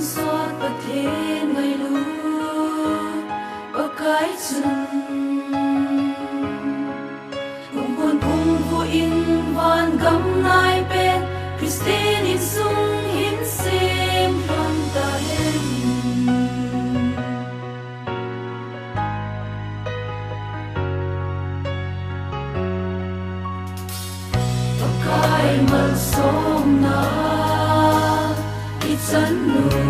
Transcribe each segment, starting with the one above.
xót bậc thiên ngày lu bậc cái chân cùng buồn cùng vô in van gam nai bên Christine in sung hin sim from ta hen bậc cái mal som na chân nu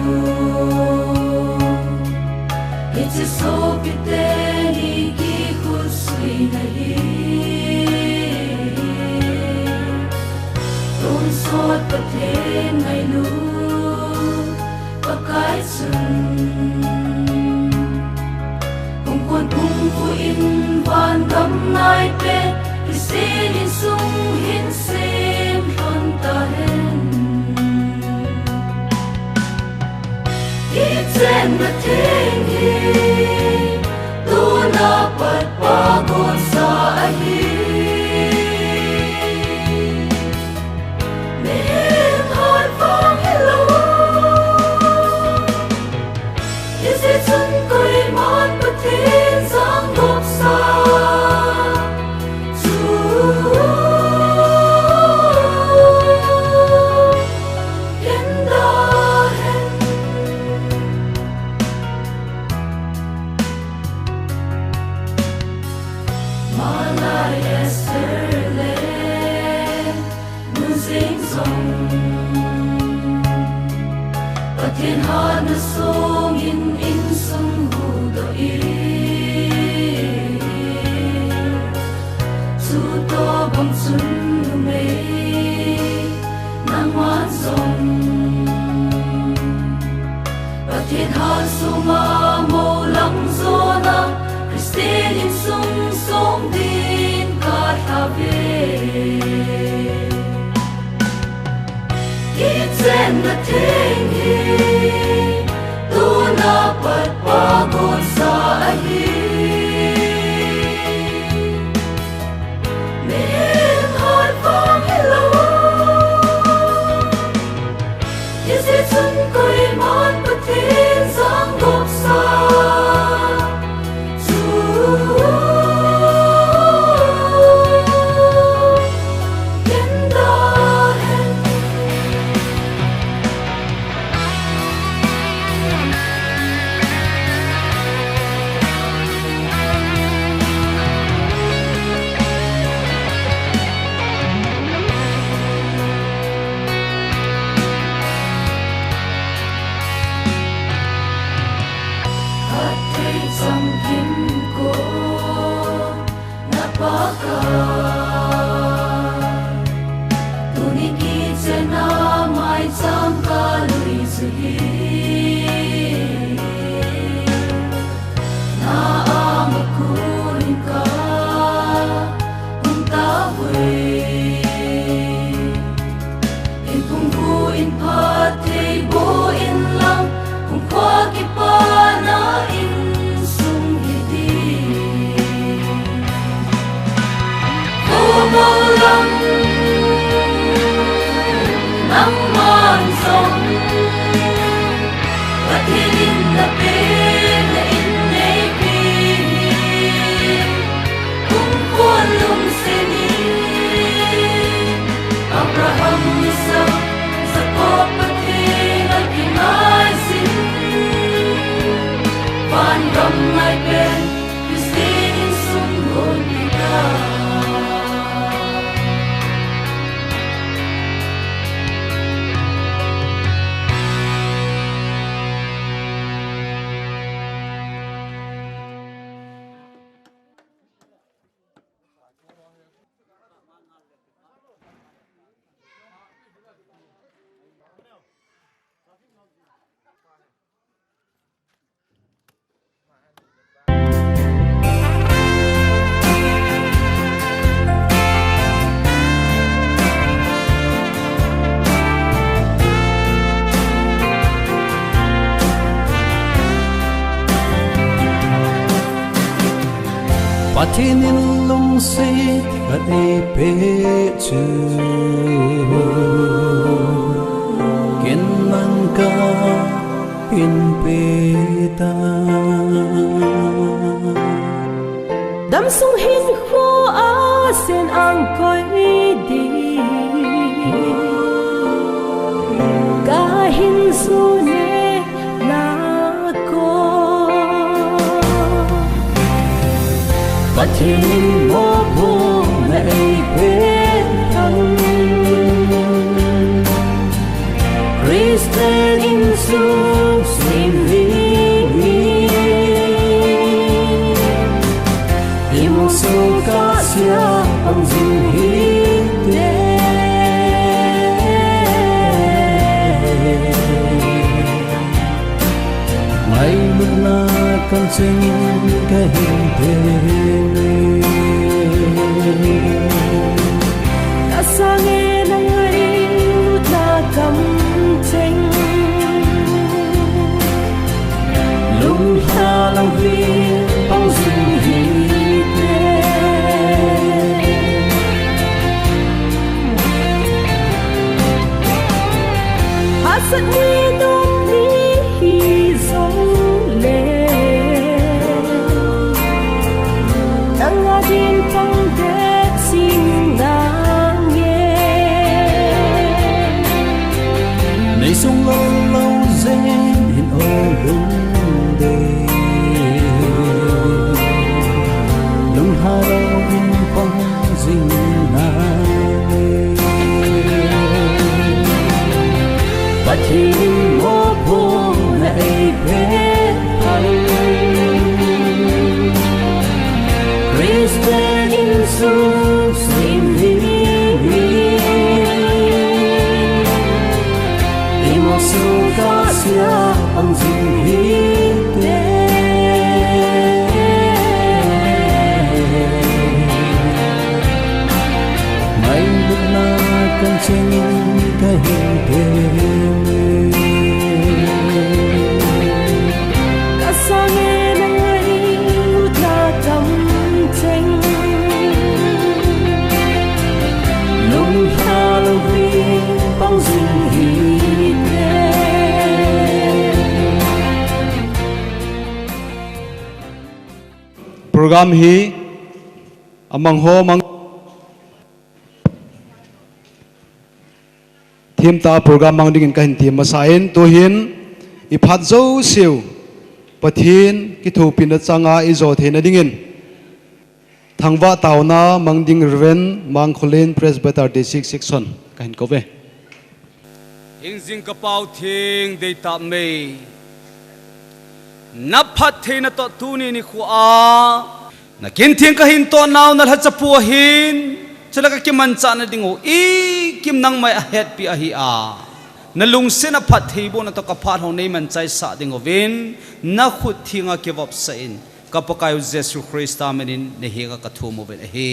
it's so piteni ki khusli nahi ton sot pathe ngai lu pakai sun kung kon kung ku in van gam nai pe sin in sung hin sim ton ta hen Chen na theng hi tu na pat pa gon sa hi men hot phong hello is it sun koi man pa thiên giang ngọc sa thiên hạ na song in sung hu do i su to bang sun nu me nang wan song thiên hạ sung ma mo lang zo na Christine in sung song din ka tha ve Chen na theng hi tu na pat pa gon sa hi men hot phong hello is it sun koi man pa thiên giang ngọc sa nắng man sông và thiên là bên là in nay bi cũng cuốn lung sen Abraham Isaac Jacob và thiên là kinh ai xin van gầm ngay bên Christine sung hồn đi ra Patinin lung si at ipe chu Kinang ka in peta đam sung hin khô a sen ang koi di ga hin su ne na ko pathin mo bu na ei pen thang Christian in su sim vi so ka sia ang zuhite mai muna kan sing ka hinte kasange nang ring na kam cheng lung ha lang vi ang zuhite Sat ni dom ni hi zong le Ang adin pang det sing nang ye Nay sung lâu lâu zen in o lung de Lung ha lâu in pang zing na Pathin mo po na ipet hang Christian in su sim vi Imo su ka sia ang zuhite May muna kan sing ka hinte program hi amang ho mang thim ta program mang ding kan thim masain to hin iphat zo siu pathin ki thu pin changa izo thena dingin thangwa tauna mangding reven mangkholin presbyter district section kan ko ve Injing kapau thing dei ta me na phat the na to tu ni khu a na kin thing ka hin to naw na ha chapu hin chala ka kiman cha na dingo i kim nang mai a het pi a hi a na lung se na phat thei bo na to ka phat ho nei man chai sa dingo vin na khu thinga ke vop sa in ka pakai Jesus Christ amenin ne hi ka thu mo vel he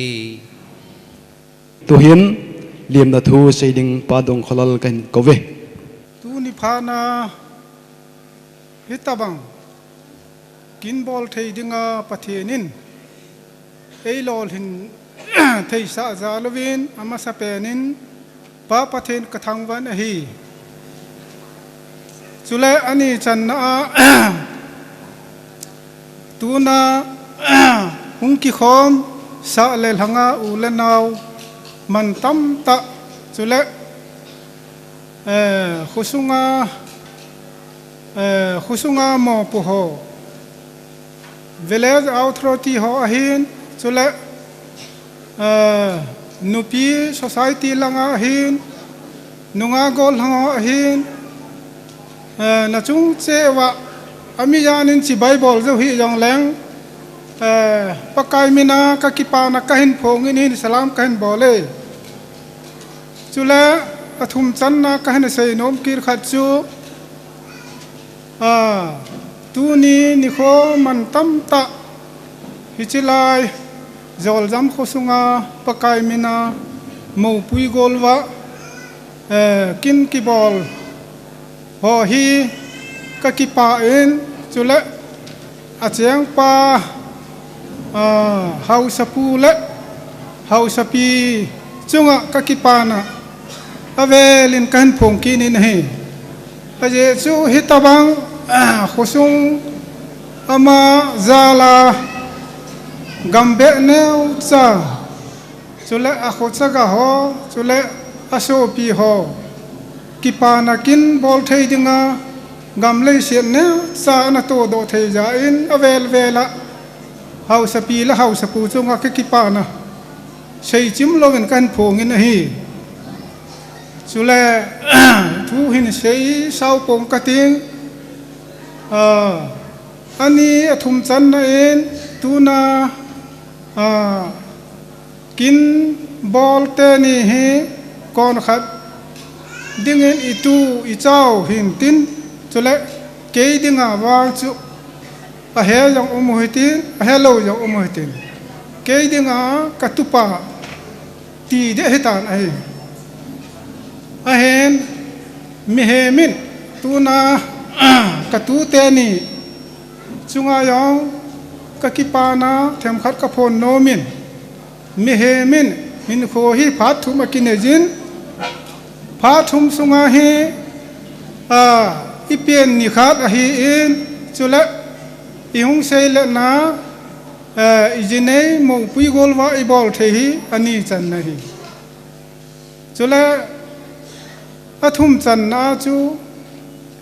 to hin liam na thu seiding padong kholal kan ko ve tu ni phana hitabang kin bol thei dinga pathenin ei lol hin thei sa za lovin ama sa penin pa pathen kathangwan hi chule ani channa tu na hung ki khom sa le hanga ulenaw man tam ta chule khusunga mo pu ho village authority ho ahin chule nupi society langa ahin nunga gol hango ahin na chung chewa ami janin chi bible zo hi jong leng pakai mina ka kipana kahin phongin hin salam kahin bole chule athum channa kahin sei nom kir khat chu tu ni kho man tam ta hichilai zol jam khosunga pakai mina mo pui golwa kin ki bol ho hi ka ki pa en chule acheng pa hau sapu le hau sapi chunga ka ki pa na avelin kan phong ki ni nei aje chu hitabang khosung ama zala gambe neo cha chule a khochaga ho chule aso pi ho kipana kin bol thei dinga gamle sian neo cha na to do thei ja in avel vela hausa pi la hausa pu chunga ke kipana sei chim logen kan phong in hi chule thu hin sei sau pong kating ani athum chan na in tuna kin bol te ni hi kon khat dingin itu ichau hin tin chule ke dinga wang chu a he yang umuhitin a hello yang umuhitin ke dinga katupa ti de hitan ai a hen mi he min tuna katu te ni chunga yong kakipana them khat ka phon no min mi he min min kho hi phat thum akinejin phat thum sunga hi ipien ni khat a hi in chula i hung sei le na ijinei mo pui gol wa i bol the hi ani chan na hi chula athum chan na chu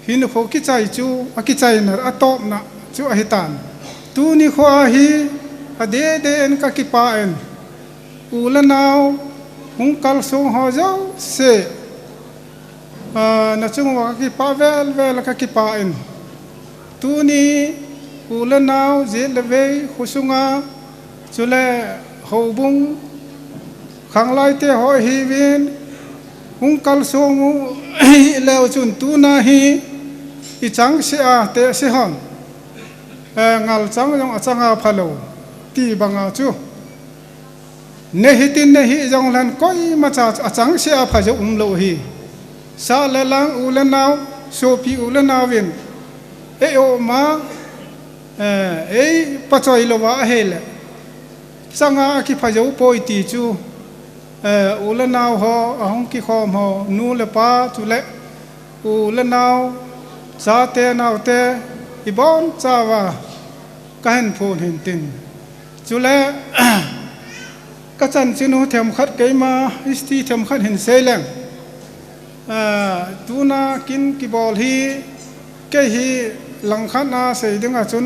hin kho ki chai chu aki chai na atop na chu a hitan tu ni kho hi ade de en ka ki pa en ulanau hung kal song ho jau se na chung wa ki pa vel vel ka ki pa en tu ni ulanau je le ve khusunga chule hobung khanglai te ho hi win hung kal song leo chun tu na hi i chang se a te se hon ngal chang jong achanga phalo ti banga chu nehi tin nehi jong lan koi ma cha achang se a phajo lo hi sa le lang ulanau so pi ulanau win e o ma e pachoi lo wa hele changa ki phajo poi ti chu ulanau ho ahong ki khom ho nu le pa chu le ulanau cha te nau te ibon chawa kahen phun hin tin chule ka chan chinu them khat keima isti them khat hin seleng tuna kin ki bol hi ke hi lang khat na sei dinga chun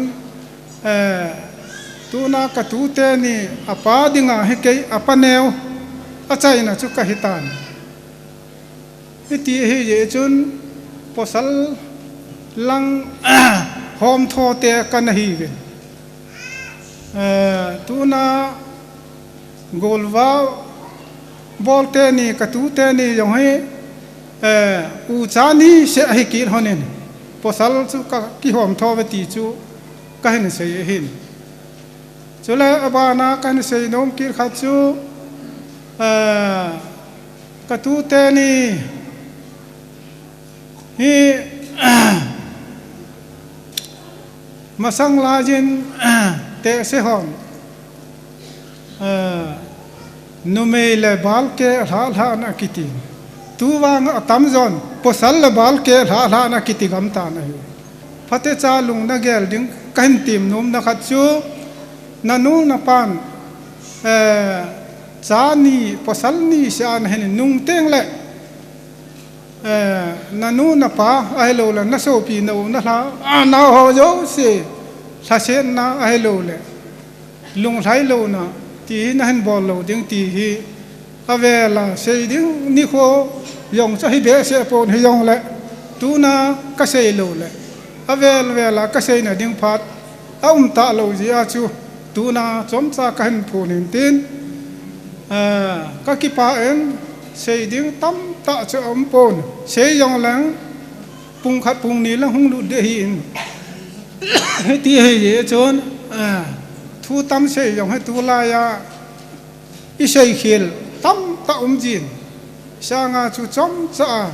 tuna ka tu te ni apa dinga he ke apa neu achai na chu ka hitan iti hi ye chun posal lang hom tho te kan hi ve tuna golwa bolte ni katu te ni yong he u chani se hi ki honen posal chu ka ki hom tho ve ti chu ka hen se hin chula abana kan se nom ki khat chu katu te ni hi masang lajin te se hon numei le bal ke ha na kiti tu wang atam zon posal le bal ke ha na kiti gam ta na hi phate cha lung na gel ding kan tim num na khat chu na nu na pan cha ni posal ni shan hen nung teng le na nu na pa ai lo la na so pi no na la na ho jo se sa sen na ai lo le lung thai lo na ti na hen bol lo ding ti hi avela se ding ni kho yong cha hi be se pon hi yong le tu na ka se lo le avel vela ka se na ding phat ta lo ji a chu tu na chom cha ka hen phun hin tin ka ki pa en sei ding tam ta cho om pon sei yong lang pung khat pung ni lang hung lu de hin ti he ye chon thu tam sei yong he tu la ya i sei khil tam ta jin sa nga chu chom cha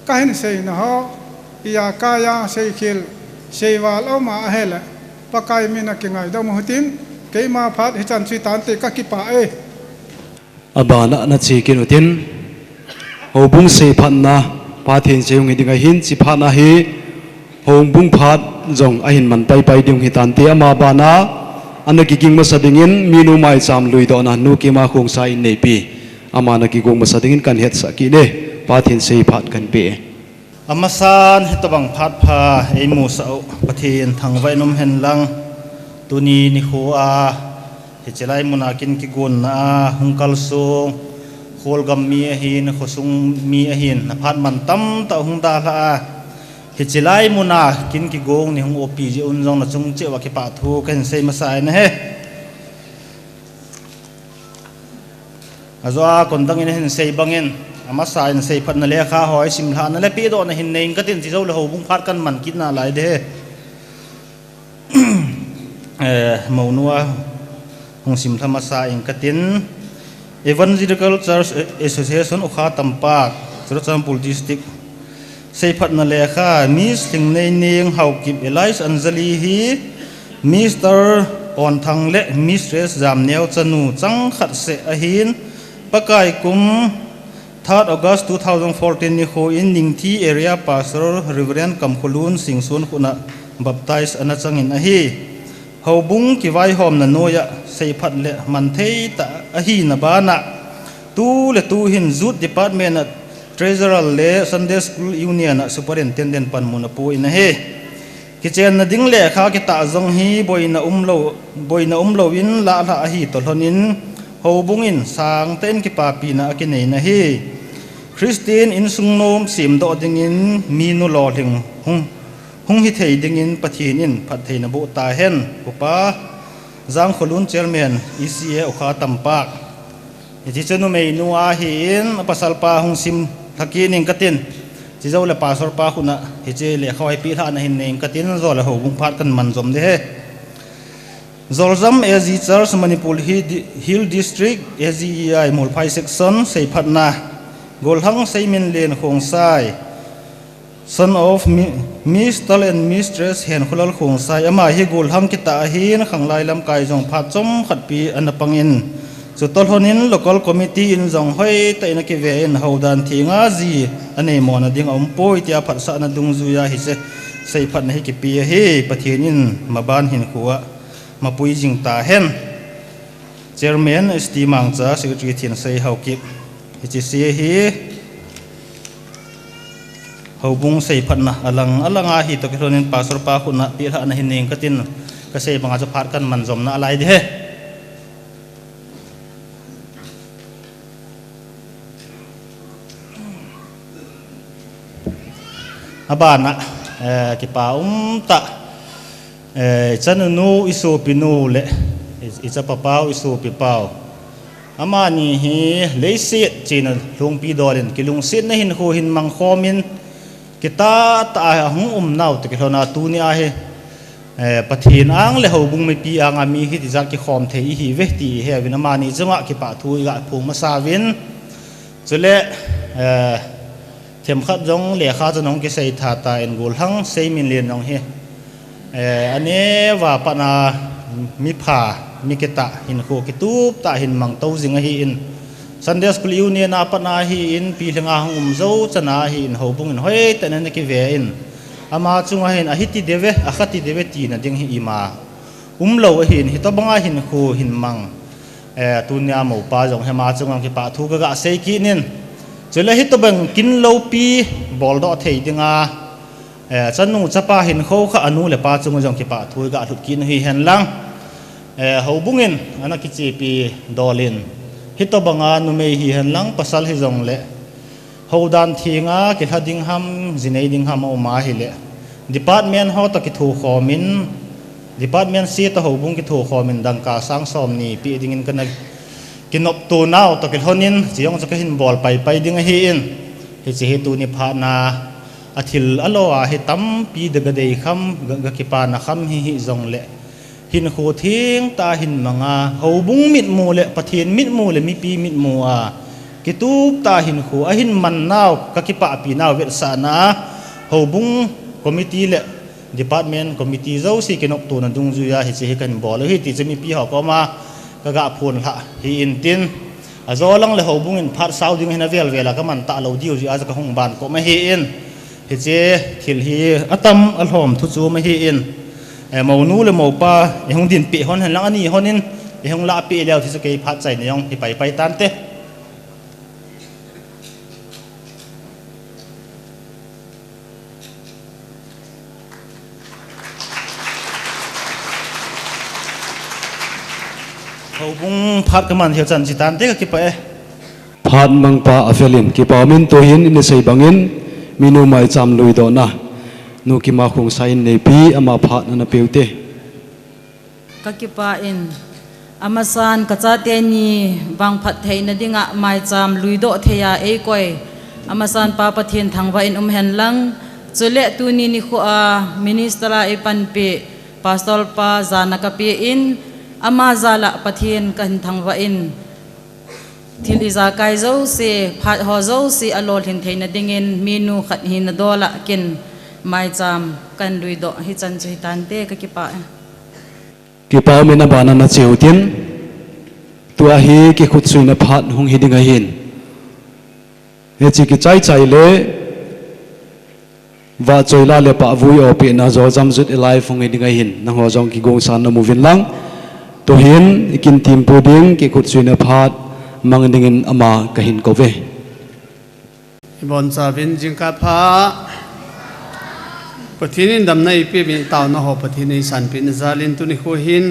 ka hen sei na ho ya ka ya sei khil sei wal o ma hela pakai mina ki ngai da mo tin ke ma phat hi chan chui tan te ka ki pa e abana na chi kin utin hobung se phan na pathin cheung idinga hin chi phana hi hong bung phat zong ahin man pai ding hitan te ama bana anaki king masadingin minu mai cham lui do na nu ki ma khong sai nei pi ama na ki gong masadingin kan het sa ki ne pathin sei phat kan pe amasan hitobang phat pha eimu sao pathin thangwai nom hen lang tuni ni khuwa hichelai munakin ki gun na hungkal sung khol gam mi hin khosung mi hin na phat man tam ta hung da la hichelai muna kin ki gong ni hung opi ji unjong na chung che wa ki pa thu kan sei masai na he azwa kondang in hen sei bangin ama sai na sei phat na le kha hoi sim la na le pi do na hin nei ka tin chi zo le ho bung phat kan man kin na lai de maunua hong sim thama sa in ka tin Evangelical Church Association okha tampak Churchampul district sei phat na le kha mis thing nei ning hau kip Elias Anjali hi Mr. on thang le mistress jam neo chanu chang khat se a hin pakai kum 3 August 2014 ni ho in Ningthi area pastor Reverend Kamkhulun Singsun khuna baptize ana changin a hi hobung ki vai hom na noya sei phat le man thei ta a hi na bana tu le tu hin zut department at treasurer le Sunday school union superintendent pan munapu in a he kichen na ding le kha ki ta zong hi boina umlo in la a hi tolhonin hobung in sang ten ki pa pi na ki nei na hi Christine in sungnom sim do ding in minu lo ling hung hi thei ding in pathin in phat thei na bu ta hen upa Zang Khulun chairman ECA okha tampak ji chanu mei nu a hi in pasal pa hung sim thakin ing katin chi zo le pastor pa khuna hi che le khawai pi tha na hin ning katin zo le ho bung phat kan man zom de he Zorzam AZ Church Manipur Hill District AZEI Mulphai section sei phat na golhang sei min len khong sai son of Mr. and Mistress hen khulal khong sai ama hi golham kita hin khanglai lam kai jong phat chom khat pi anapangin chutol honin local committee in jong hoi taina ki ve in hodan thinga ji ane mon ading om poi tia phat sa na dung zu ya hi se sei phat na hi ki pi hi pathinin maban hin khuwa mapui jing ta hen chairman ST Mangcha secretary thin sei haukip hi chi se hi hobung sei phat na alanga hi to kironin pastor pa khuna pi ha na hin ning katin ka sei banga cha phat kan man zom na alai de he abana ki pa ta chanunu isu pinu le icha papau isu pi pau amani hi leisi china lungpi dolen kilung sit na hin ho hin mang khomin kita ta hung nau te khona tu ni a he pathin ang le ho bung me pi ang ami hi ti zat ki khom thei hi ve ti he win amani chunga ki pa thu ga phung ma sa win chule them khat jong le kha chanong ki sei tha ta en gol hang sei min len nong he ane wa pana mi pha mi kita hin ko ki tup ta hin mang to jing hi in Sunday school union apana hi in pi lenga hung zo chana hi in hobung in hoi tanan ki ve in ama chunga hin a hiti deve a khati deve ti na ding hi ima umlo hin hi to banga hin khu hin mang tunya mo pa jong he ma chunga ki pa thu ga sei ki nin chule hi to bang kin lo pi bol do thei dinga chanu chapa hin kho kha anu le pa chunga jong ki pa thu ga thut kin hi hen lang hobungin ana ki chi pi dolin hito banga nu mei hi han lang pasal hi jong le hodan thinga ki hading ham zinei ding ham o ma hi le department ho to ki thu khomin department si to hobung ki thu khomin dang ka sang som ni pi ding in kana kinop tu naw to ki honin jiong ka hin bol pai ding hi in hi chi hi tu ni pha na athil alo a hi tam pi de ga dei kham ga ki pa na kham hi jong le hin khu thing ta hin manga hobung mit mu le pathin mit mu le mi pi mit mu a kitup ta hin khu a hin man naw ka ki pa pi naw vet sa na hobung committee le department committee zo si kinok tu na dung zu ya hi chi kan bol hi ti chemi pi ho ko ma ka ga phun ha hi in tin a zo lang le hobung in phat sau ding hin a vel vela ka man ta lo diu ji a ka hung ban ko ma hi in hi che thil hi atam alhom thu chu ma hi in mau nu le mau pa e hong din pi hon han lang ani honin e hong la pi leo thi ke phat chai ne yong hi pai tan te hậu bung phat ka man hiao chan chi tan te ka ki pa e phat mang pa afelin ki pa min to hin in sei bangin minu mai cham lui do na nu ki ma khung sain nei pi ama phat na peute kakipa in amasan kachate ni bang phat theina dinga mai cham luido theya ei koi amasan pa pathin thangwa in hen lang chule tuni ni khu a ministra e panpe pastor pa zanaka pe in ama zala pathin kan thangwa in thil iza kai zo se phat ho zo si alol hin theina dingin minu khat hin dola kin mai cham kan luido hi chan chi tan te kakipa ki pa min abana na cheutin tua hi ki khut suina phat hung hi dinga hin he chi ki chai chai le wa choila le pa vui o pi na zo jam zut elai phung hi dinga hin na ho jong ki gong san na movin lang to hin ikin tim pu ding ki khut suina phat mang dingin ama ka hin ko ve bon sa vin jing ka pha pathinin dam nai pe mi taw na ho pathini san pi na zalin tu ni kho hin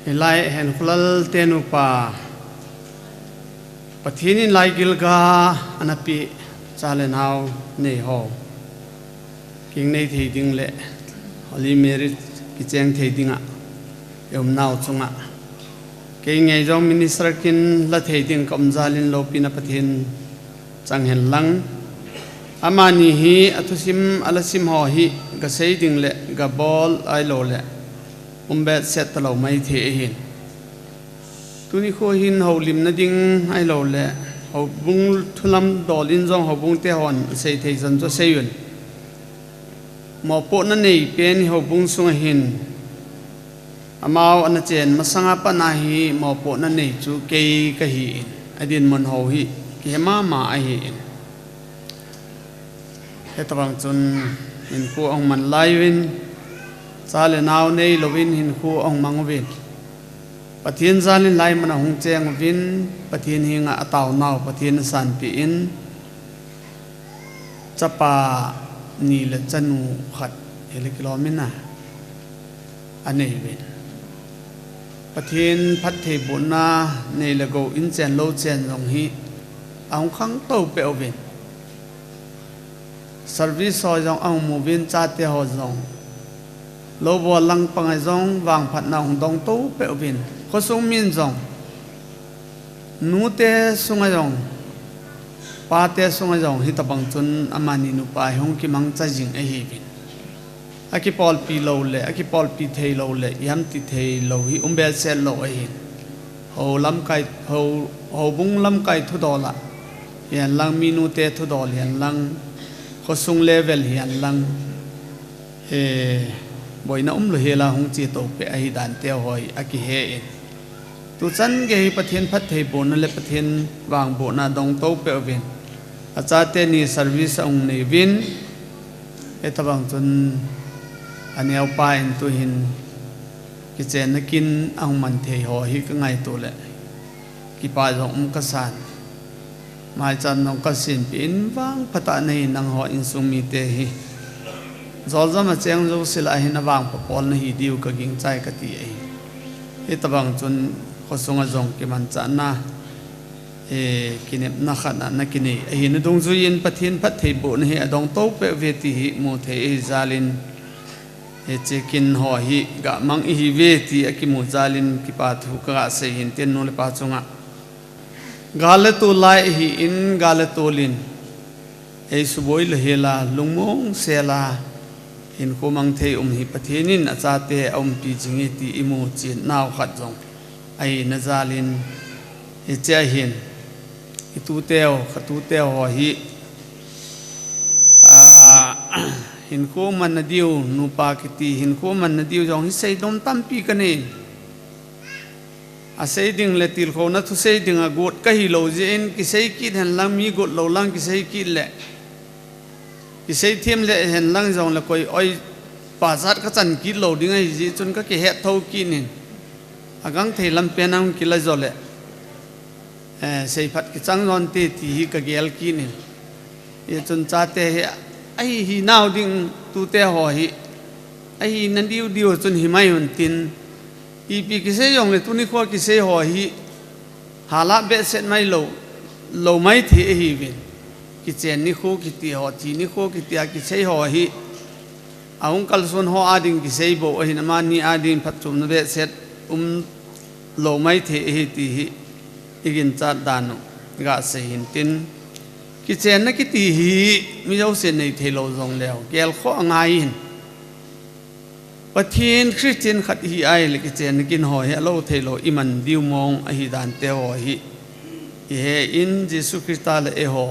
hilai hen khulal tenu pa pathinin lai gilga anapi chalen hau nei ho king nei thei ding le holy merit ki cheng thei dinga yom nau chunga ke ngai jong minister kin la thei ding kom zalin lo pina pathin chang hen lang amani hi athusim alasim ho hi ga sei ding le ga bol ai lo le umbe set lo mai the hin tuni kho hin ho lim na ding ai lo le ho bung thulam dolin jong ho bung te hon sei thei jan cho sei yun mo po na nei pen ho bung sung hin amao an chen masanga pa na hi mo po na nei chu ke ka hi adin mon ho hi ke ma ai hi hetawang chun in khu ong man laiwin chale naw nei lovin hin khu ong mangwin pathin zalin lai mana hung cheng vin pathin hinga ataw naw pathin san pi in chapa ni le chanu khat hele kilomina anei win pathin phat the buna nei le go in chen lo chen rong hi ong khang to pe ovin service ho jong ang movin cha te ho jong lo bo lang pangai jong wang phat na hong dong to pe ovin ko sung min jong nu te sunga jong pa te sunga jong hi tabang chun amani nu pa hong ki mang cha jing a hi bin aki pol pi lo le aki pol pi thei lo le yam ti thei lo hi umbel sel lo a hi ho lam kai ho bung lam kai thu dola yan lang minu te thu dol yan lang ko sung level hian lang he boina lo hela hung chi to pe ai dan te hoi aki he in tu chan ge pathian phat thei bon le pathian wang bo na dong to pe vin acha te ni service ong nei vin e tabang chun aniau pa in tu hin ki chen na kin ang man thei ho hi ka ngai to le ki pa jong ka san mai chan nong ka sin pin wang phata nei nang ho in sung mi te hi zol zama cheng zo sila hin awang pa pol na hi diu ka ging chai ka ti ai e tabang chun ko sunga jong ki man cha na e kinep na khana na kini e hin dong zu yin pathin phat thei bo na hi adong to pe ve ti hi mo thei zalin e chekin ho hi ga mang hi ve ti akimu zalin ki pa thu ka se hin ten no le pa chunga gale tu lai hi in gale tolin ei suboi le hela lungmong sela in ko mang thei hi pathinin achate pi jingi ti imu chin naw khat jong ai na zalin e che hin itu teo khatu teo ho hi hin ko man na diu nu pa ki ti hin ko man na diu jong hi sei dom tam pi ka ne a sei ding le til kho na thu sei ding a got ka hi lo je in ki sei ki han lang mi got lo lang ki sei ki le ki sei thiam le hen lang jong la koi oi pa zat ka chan ki lo ding ai ji chun ka ki he thau ki nin agang thei lam penam ki la zole sei phat ki chang ron te ti hi ka gel ki nin ye chun cha te he ai hi naw ding tu te ho hi ai nan diu diu chun hi mai un tin pi ki sei yong le tu ni kho ki sei ho hi hala be set mai lo mai thi hi vin ki chen ni khu ki ti ho thi ni khu ki tia ki sei ho hi aung kal sun ho ading ki sei bo hi na ma ni ading phat chum na be set lo mai thi hi ti hi igin cha danu ga se hin tin ki chen na ki ti hi mi jau se nei the lo jong leo kel kho angai hin pathin christian khat hi ai le ki chen kin ho he lo the lo iman diu mong a hi dan te ho hi he in jesu christa le e ho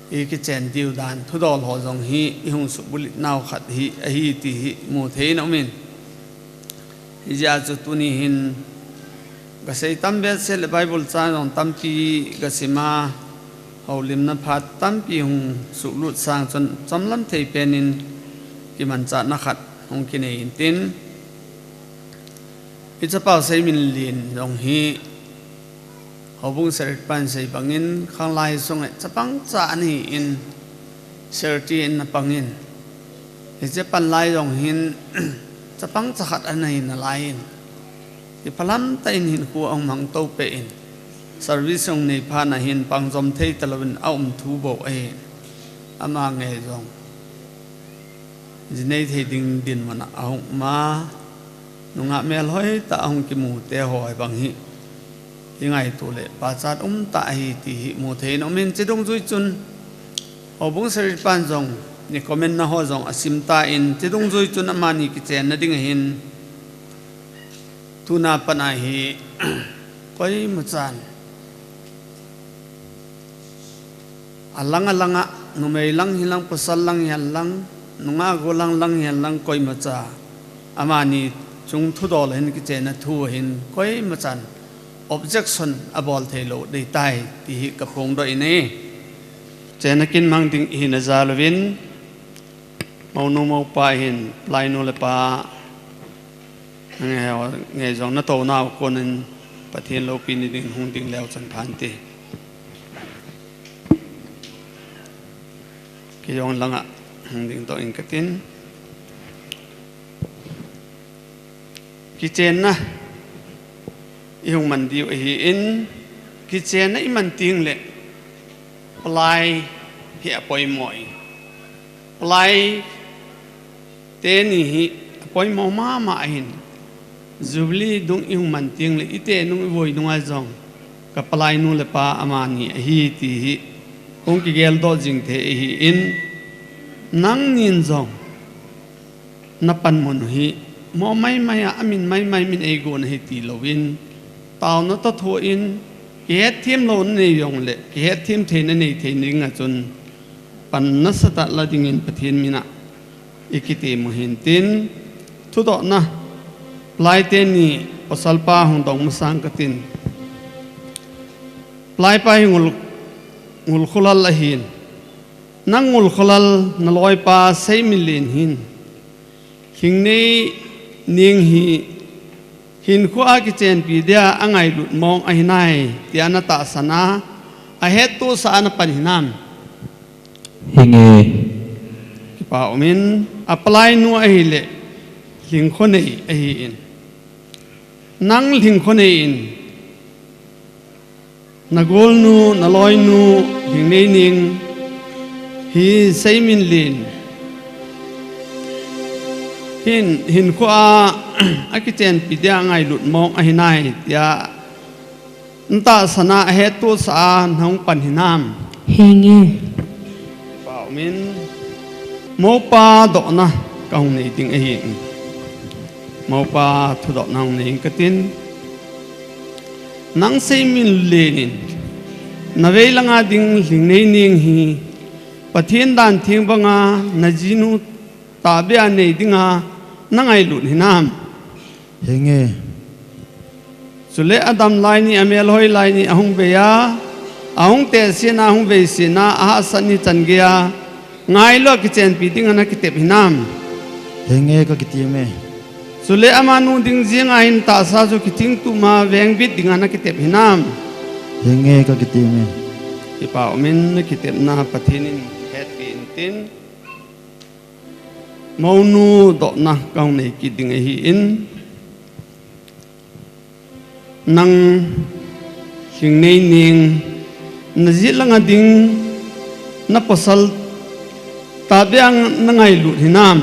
e ki chen diu dan thu dol ho jong hi i hung su bulit naw khat hi a hi ti hi mu the no min hi ja chu tu ni hin ga sei tam be se le bible cha nong tam pi ga sima holim na phat tam pi hung su lut sang chon chamlam thei penin ki man cha na khat hong ki nei in tin i cha pau sei min lin jong hi hobung ser pan sei bangin khang lai song e chapang cha ni in serti in na pangin e che pan lai jong hin chapang cha khat anai na lai in ki phalam ta in hin khu ong mang to pe in service ong nei pha na hin pang jom thei talawin aum thu bo e ama nge jong jinei thei ding din mana ahong ma nunga mel hoi ta ahong ki mu te hoi bang hi ingai tu le pa chat ta hi ti hi mu thei no min chidong zui chun obung sari pan jong ni comment na ho jong asim ta in chidong zui chun amani ki chen na ding hin tuna pana hi koi mu chan alanga numei lang hilang pasal lang yan lang nunga golang lang yan lang koi mu cha amani chung thu dol hin ki chen na thu hin koi mu chan objection abol thelo dei tai ti hi kapong do ine chenakin mang ding hin azalwin maunu mau pa hin lainu le pa nge jong na to na konin pathian lo pin ding hung ding leo chan phan ti ki yong langa hung ding to in katin ki chen na yung man diu hi in ki chen na iman ting le plai hi apoi moi plai te ni hi apoi mo ma hin zubli dung yung man ting le ite nung voi nung a jong ka plai nu le pa amani hi ti hi kong ki gel do jing the hi in nang nin jong na pan mon hi mo mai amin mai min e go na hi ti lovin tao nó to thua in cái thêm lâu này dùng lệ cái thêm thế này thế này ngã chun pan nó sẽ tạo ra tiếng in pathian mina ikiti muhin tin thu đó na lai tên ni pasal pa hong dong musang katin lai pa ngul khulal lahin nang ngul khulal na loi pa 6 million hin hing nei ning hi hin khua ki chen pi dia angai lut mong a hinai tiana ta sana a het tu sa na pan hinam hinge ki pa omin apply nu a hile ling khonei a hi in nang ling khonei in na gol nu na loi nu ling nei ning hi sei min lin hin khua akichen pidia ngai lut mong a hinai tia nta sana he tu sa nong pan hinam hinge pa min mo pa do na kaung nei ting a hin mo pa thu do nang nei katin nang sei min lenin na veilanga ding ling nei ning hi pathian dan thing banga na jinu ta bia nei dinga nangai lut hinam hinge sule adam lai ni amel hoi lai ni ahung beya ahung te sina ahung be sina aha sani chan gya ngay lo ki chen pi ding ana ki tep hinam henge ka kitime sule ama nu ding jing a hin ta sa ju ki ting tu ma veng bit ding ana ki tep hinam henge ka kitime ipa omin ki tep na pathinin het pi tin maunu do na kaung nei ki ding hi in nang hing nei ning na zilanga ding na pasal tabiang nangai lu hinam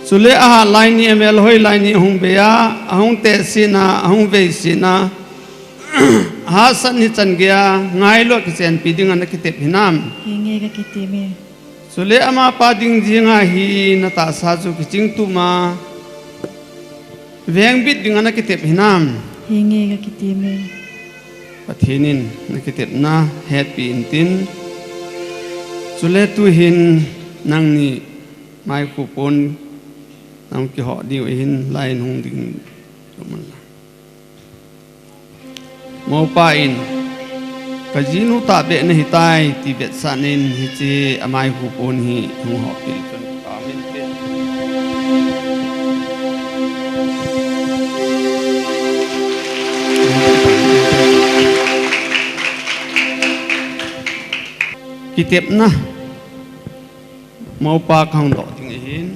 sule a lai ni mel hoi lai ni hung beya ahung te sina ahung ve sina ha san ni chan gya ngai lo ki chen pi ding an ki tep hinam hinge ka kitime sule ama pa ding jinga hi na ta sa ju ki ching tu ma veng bit ding an ki tep hinam hinge ka kitime pathinin na ki tep na het pi in tin sule tu hin nang ni mai ku pon nang ki ho di hin lai hung ding man mo pa in ka jinu ta be na hi tai ti bet sanin hi chi amai ku pon hi hung ho pil kan ka min pe ki tep na mau pa khang do ding hin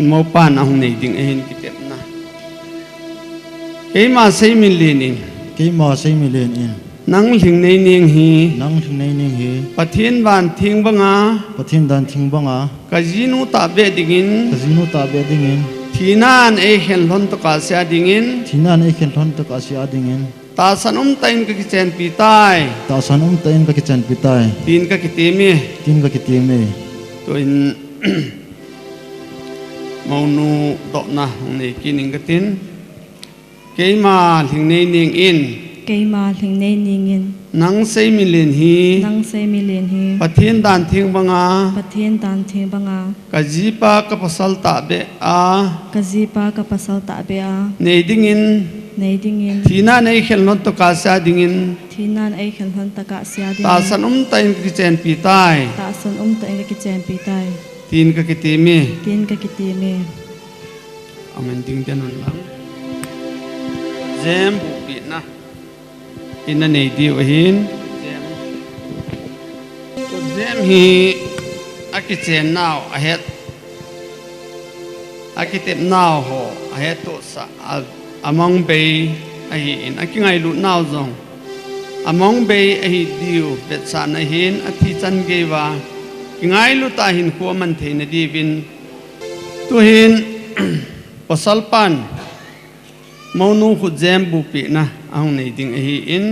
mau pa na hung nei ding hin ki tep na ke ma sei min linin ke ma sei mi len in nang hing nei ning hi nang thing nei ning hi pathin ban thing banga pathim dan thing banga ka jinu ta be dingin kazinu ta be dingin thinan e hen lon to ka sia dingin thinan e khen thon to ka sia dingin ta sanum tain ka ki chen pi tai ta sanum tain ka kichan pitai tin ka ki timi tin ka kitime to in maunu do na nei kining ka tin ke ma hing nei ning in keima thingnei ningin nang sei mi len hi nang sei mi len hi pathin dan thing banga pathian tan thing banga ka jipa ka pasal ta be a kazipa ka pasal ta be a nei dingin nei dingin thina nei khel non to ka sa dingin thinan ai khan han taka sia ding ta sanum tain ki chen pi tai ta san ta eng ki chen pi tai tin ka ki ti mi tin ka ki ti me amen ding den on lang jem bu pi na in nei di wa hin jem hi aki chen now ahead aki tep now ho ahead to sa among bay ai in aki ngai lu now zong among bay ai diu bet sa na hin athi chan ge wa ngai lu ta hin ko man the na di bin tu hin pasal pan maunu khu jem bu pi na ang nei ding ai in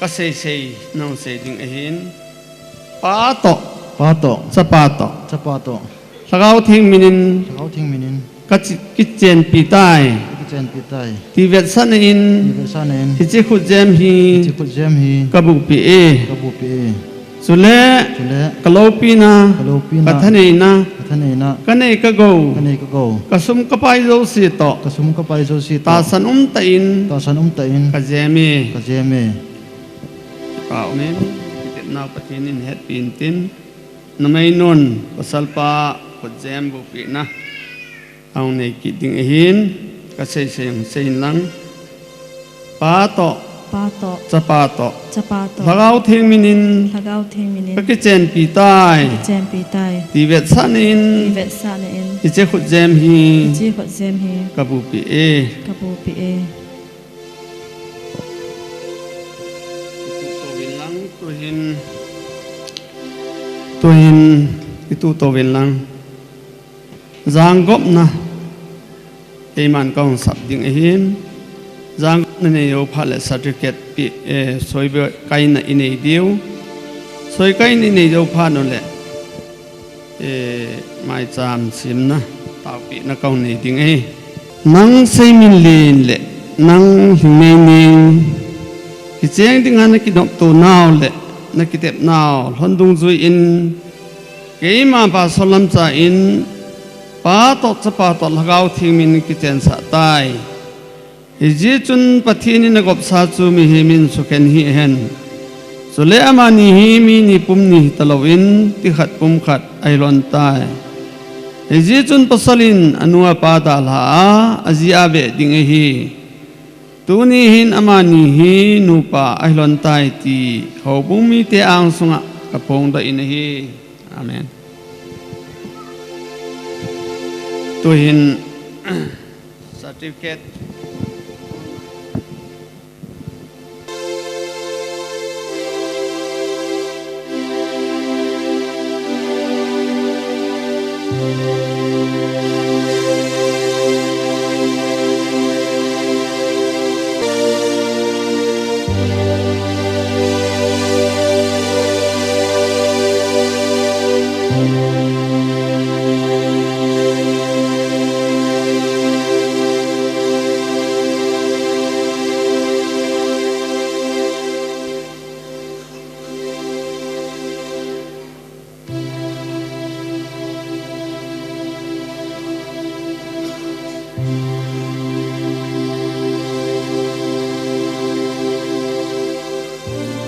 ka sei nang sei ding ai in pa to chapato sagau thing minin sagau thing minin ka ki chen pi tai kichan pitai ti vet san in sanen hi chi khu jem hi chi ku jam hi ka bu pi e kabu pe sule chule kalopi na kalopina kathane na kathane na kane ka go kane ka go kasum ka pai zo si to kasum ka pai so si ta san ta in ta sanum ta in ka jemi ka jeme pa umen kitet na patinin het pin tin namai non pasal pa ko jem bu pi na ang nei ki ding hin ka sei lang pa to chapato lagau thing minin thagau thing minin ka ki chen pi tai chen pi tai ti vet san in vet sa na in ti che khu jem hi chi khot jem hi ka bu pi e ka bu pi e to win lang to hin itu to win lang giang gop na e man kong sap ding e hin giang na ne yo phale certificate pi soi be kai na inei diu soi kai ni ne yo pha no le mai cham sim na tao pi na kong nei ding e nang sei min lin le nang himei ning ki cheng ding ana ki dok to naw le na ki tep naw hon dung zui in ke ma ba solam cha in pa to cha pa to lagau thing min ki chen sa tai ji chun pathin in gop sa chu mi hi min su ken hi hen Sule amani hi mi ni pum ni talawin ti khat pum khat ai lon tai eji chun pasalin anua pa ta la azia be ding hi tuni hin amani hi nupa ai lon tai ti hobung mi te ang sunga kapong da in hi amen tuhin certificate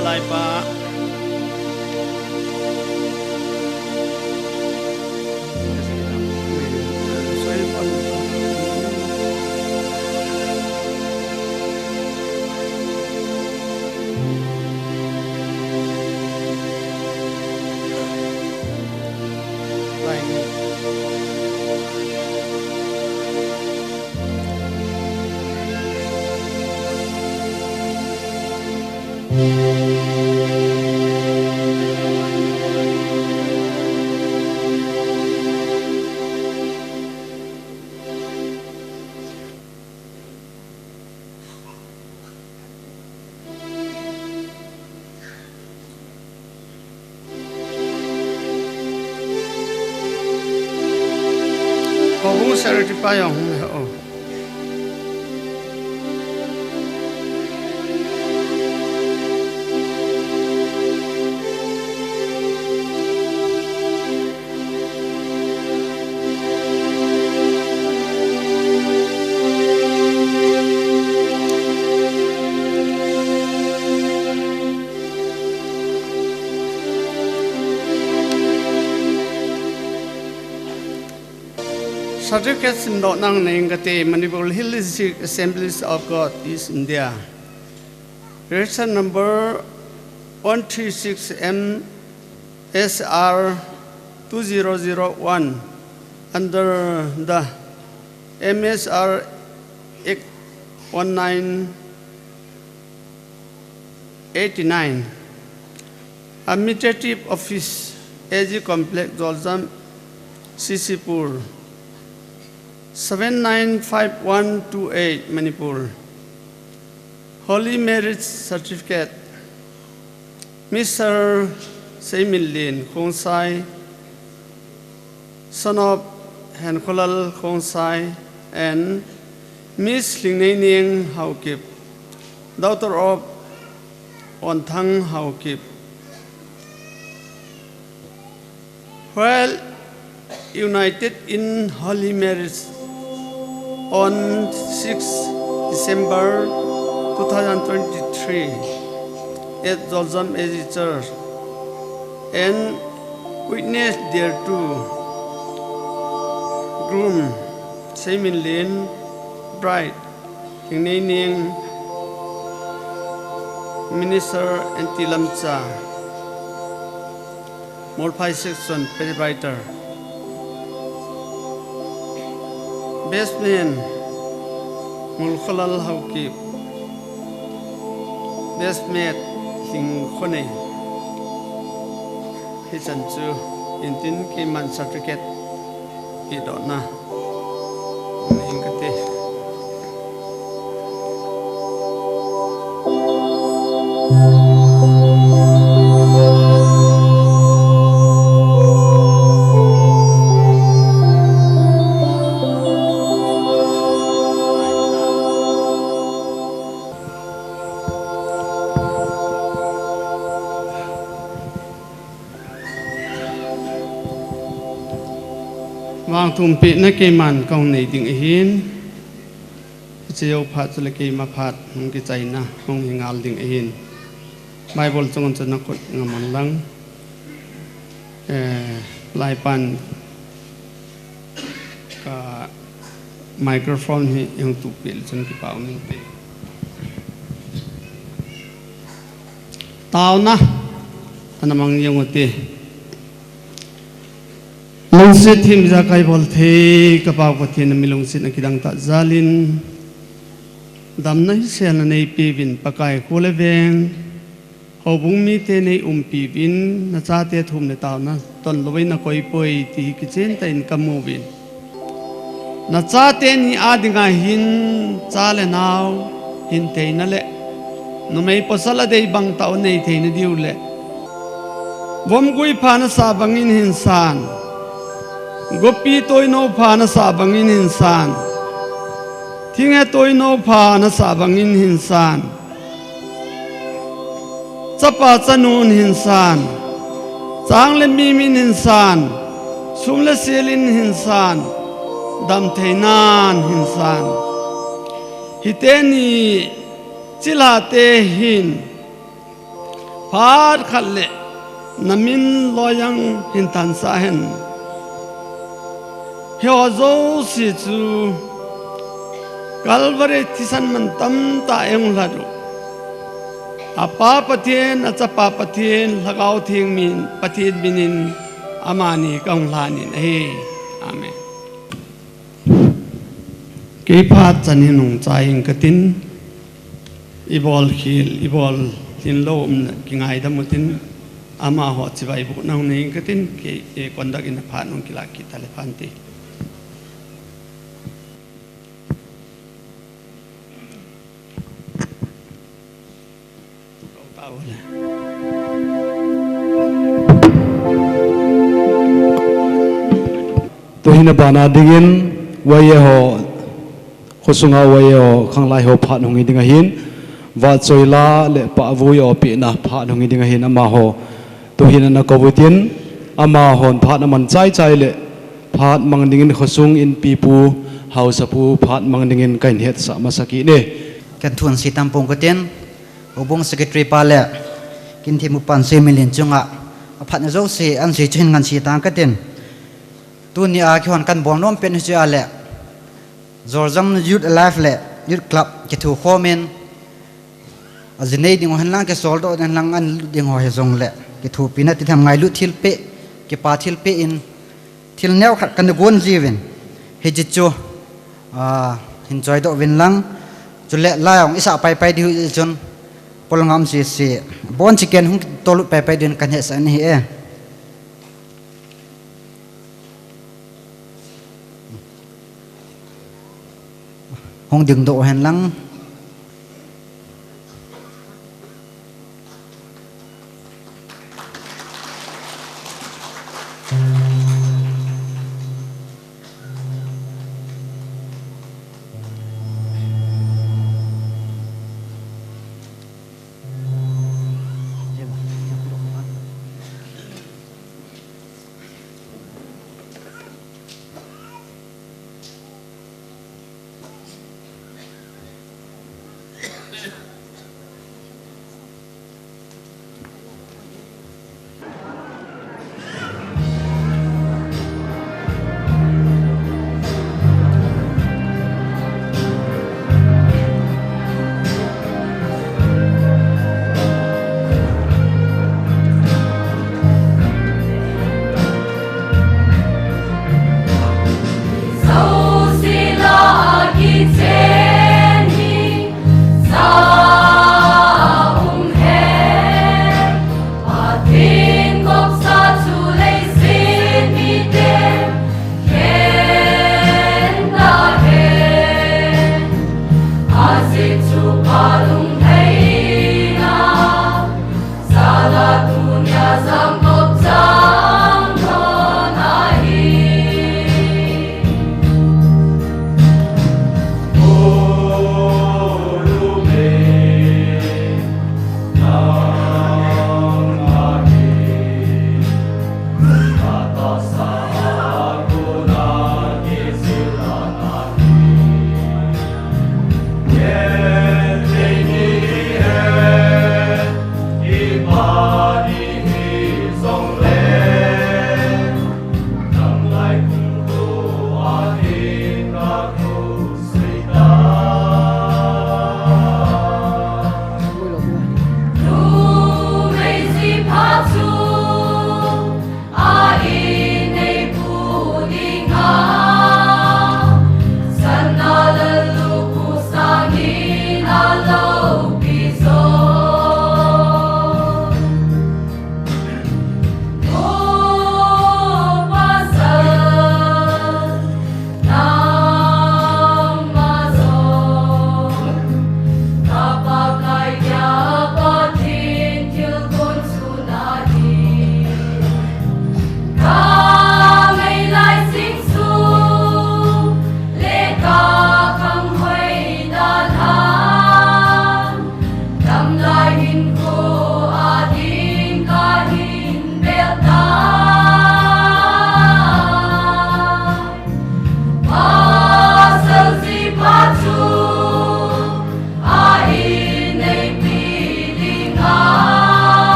palai pa hobung certify ang ho certificates in nang nengate Manipur Hill Assemblies of God East India. Register number 136 MSR 2001 under the MSR Act 1989. Administrative Office AG Complex Zoljam Sisipur 795128 Manipur. Holy Marriage Certificate Mr. Seimin Lin Khongsai, son of Hankolal Khongsai, and Miss Lingning Haukip, daughter of Onthang Haukip. While united in holy marriage on 6 December 2023 at Zoljam AG Church, and witness thereto groom Seimin Lin, bride Lingning, minister and Tilamcha, Molpai section writer. Baseman Mulkhalal Haukip, Basement King Khone, Hichanchu, Intin Kiman certificate, Idona, Ingate. Wang tumpi na kay man kong naiding ihin, siyaw pat sa laki mapat ng kitay na kong hingal ding ihin. Bible chungan chana kot ngaman lang lai pan ka microphone hi yung tupil chun ki pau ning pe tao na anamang yung uti lungsit him za kai bol the ka pau pathi na milung sit na kidang ta zalin dam na sel na nei pi vin pakai khole veng ho bung mi te nei pi vin na cha te thum ne taw na ton loi na koi poi ti ki chen ta in kam mo vin na cha te ni adinga hin cha le naw hin te na le no mei posala dei bang taw nei the na diu le bom gui pha na sa bangin hin san gopi toy no pha na sa bangin hin san Tinga toy no pha na sa bangin hin san Chapa chanun hin san Chang le mi min hin san Sum le selin hin san Dam theinan hin san Hiteni chila te hin Phar khalle namin loyang hin tan sa hen Hyo zo si chu Calvary tisan man tam ta eng ladu apa patien achapa patien lagaw thing min patien binin amani kaung lanin amen ke phat chanin nung chaing katin ibol khil ibol tin lom kingai damutin ama ho chibai bu nang nei katin ke e kondakin phat nung kila ki tale phanti Tuhina bana dingin waye ho khosunga waye ho khanglai ho phat hongi dinga hin wa choila le pa vui o pi na phat hongi dinga hin ama ho tuhina na kobutin ama hon phat man chai chai le phat mang dingin khosung in pipu hausapu phat mang dingin kain het sa masaki ne kan thun si tampong katen obong secretary pale kin thimu pan se million chunga aphat na zo se an si chen ngan si tang katen tu ni a khon kan bom nom pen chi ale zorzam youth alive le youth club ke thu khomen azinei ding han lang ke soldo dan lang an ding ho he zong le ke thu pina ti tham ngai lu thil pe ke pa thil pe in thil neu khat kan gon jiwen he ji chu enjoy do win lang chule laong isa pai pai di chon polngam si bon chicken hung tolu pai pai din kan he sa ni e hong ding do hen lang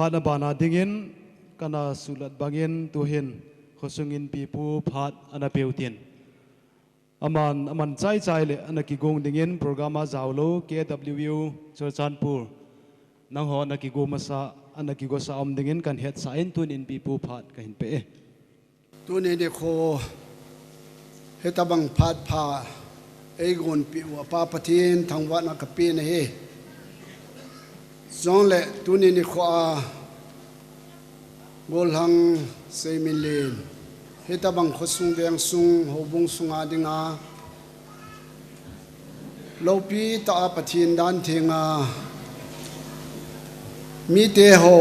phana bana dingin kana sulat bangin tuhin khosungin pipu phat ana peutin aman chai le anaki gong dingin programa zawlo KWU Churchanpur nang ho anaki go masa anaki go sa dingin kan het sa in tun in pipu phat ka hin pe tuni ni kho hetabang phat pha egon pi wa pa pathin thangwa na ka pi ne he zong le tuni ni kho a gol hang seimin len hetabang khosung beng sung hobung sunga dinga lopi ta pathin dan thinga mi te ho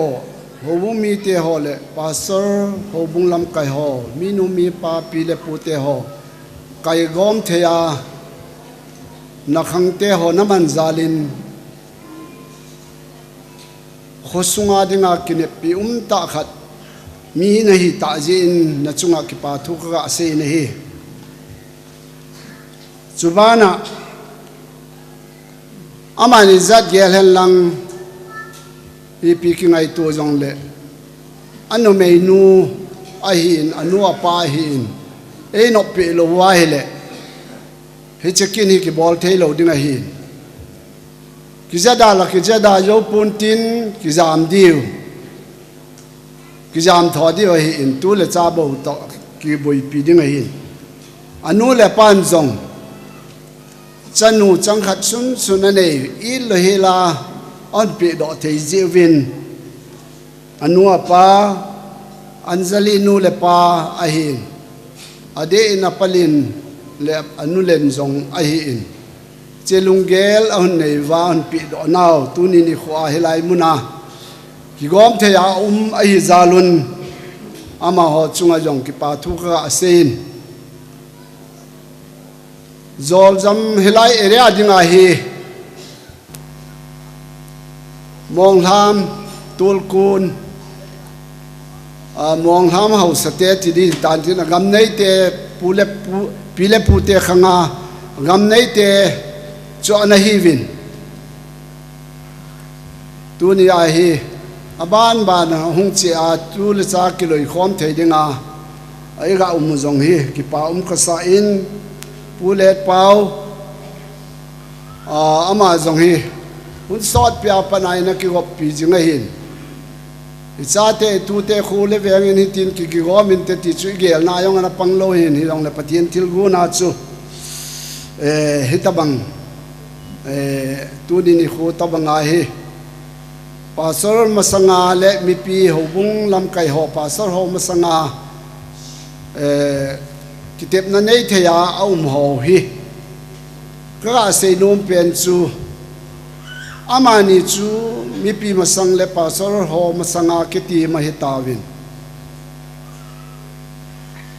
hobung mi te ho le pastor hobung lam kai ho minu mi pa pi le pu te ho kai gom theya na khang te ho na man zalin khosunga dinga kine pi ta khat mi na hi ta jin na chunga ki pa thu ka se na hi chubana amani zat gel hen lang pi ki ngai to jong le anu mei nu a hin anu apa hin e no pe lo wa hele he chekin hi ki bol thei lo ding a hin ki zada yo pun tin ki jam diu ki jam tho di hi in tu le cha bo to ki boi pi ding a hin anu le pan jong chanu chang khat sun ane i lo hela on pe do thei jewin anu apa anjali nu le pa a hin ade na palin le anu len jong a hin chelungel on nei wa on pi do naw tuni ni khwa helai muna ki gom the ya a hi zalun ama ho chunga jong ki pa thu ka asin zol jam helai area dinga hi mong ham tulkun mong ham hau sate ti di tan tin gam nei te pile pu te khanga gam nei te cho na hi vin tu ni a hi aban hung chi a tu le cha ki loi khom thei dinga ai ga jong hi ki pa ka sa in pulet pau ama jong hi hun sot pia panai na ki gop pi jinga hin ichate tu te khule veng in tin ki gom in te ti chu gel na yong na panglo hin hi long na patien til gu na chu hitabang tu di ni khu tabanga hi pastor masanga le mi pi hobung lam kai ho pastor ho masanga kitep na nei theya ho hi ka se nom pen chu amani chu mi pi masang le pastor ho masanga kiti ma hitawin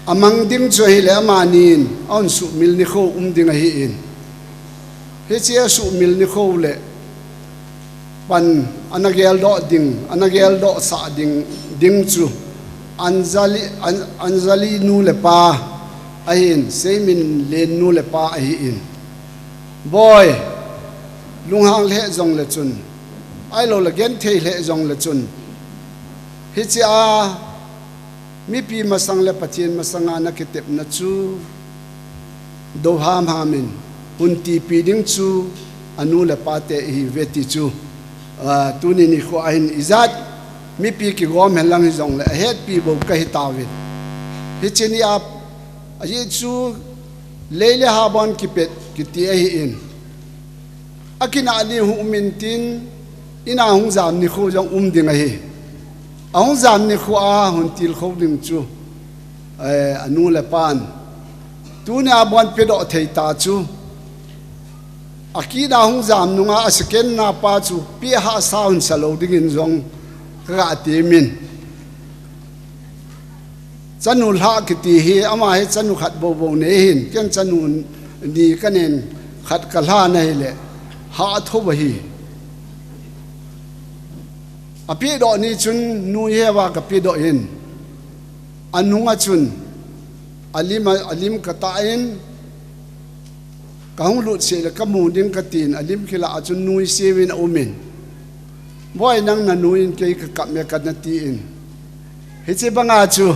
amang ding chu hi le amanin on su mil ni kho ding hi in he chia su mil ni kho le pan anagel do sa ding chu anjali nu le pa ahin semin len nu le pa ahin boy lunghang le jong le chun ai lo la gen thei le jong le chun hi chia mi pi masang le pathin masanga na kitep na chu do ham hamin unti pi ding chu anu le pa te hi veti chu tuni ni kho ahin izat mi pi ki gom helang jong le het pi bo ka hi tawin hi chini ap aji chu leile habon ki pet ki ti hi in akina ni hu min tin ina hung zam ni kho jong ding hi ahung zam ni kho a hun til kho ding chu anu le pan tuni abon pe do thei ta chu akida hung zam nunga asken na pa chu pi ha sound salo ding in jong ka ti min chanul ha ki ti hi ama he chanu khat bo ne hin ken chanu ni kanen khat kalha nei le ha tho ba hi api do ni chun nu ye wa ka pi do in anunga chun alim ka ta in ka hung lut se le ka mu ding ka tin alim khila chun nui sewin omen boy nang nanuin kay ka me ka na tiin hi che banga chu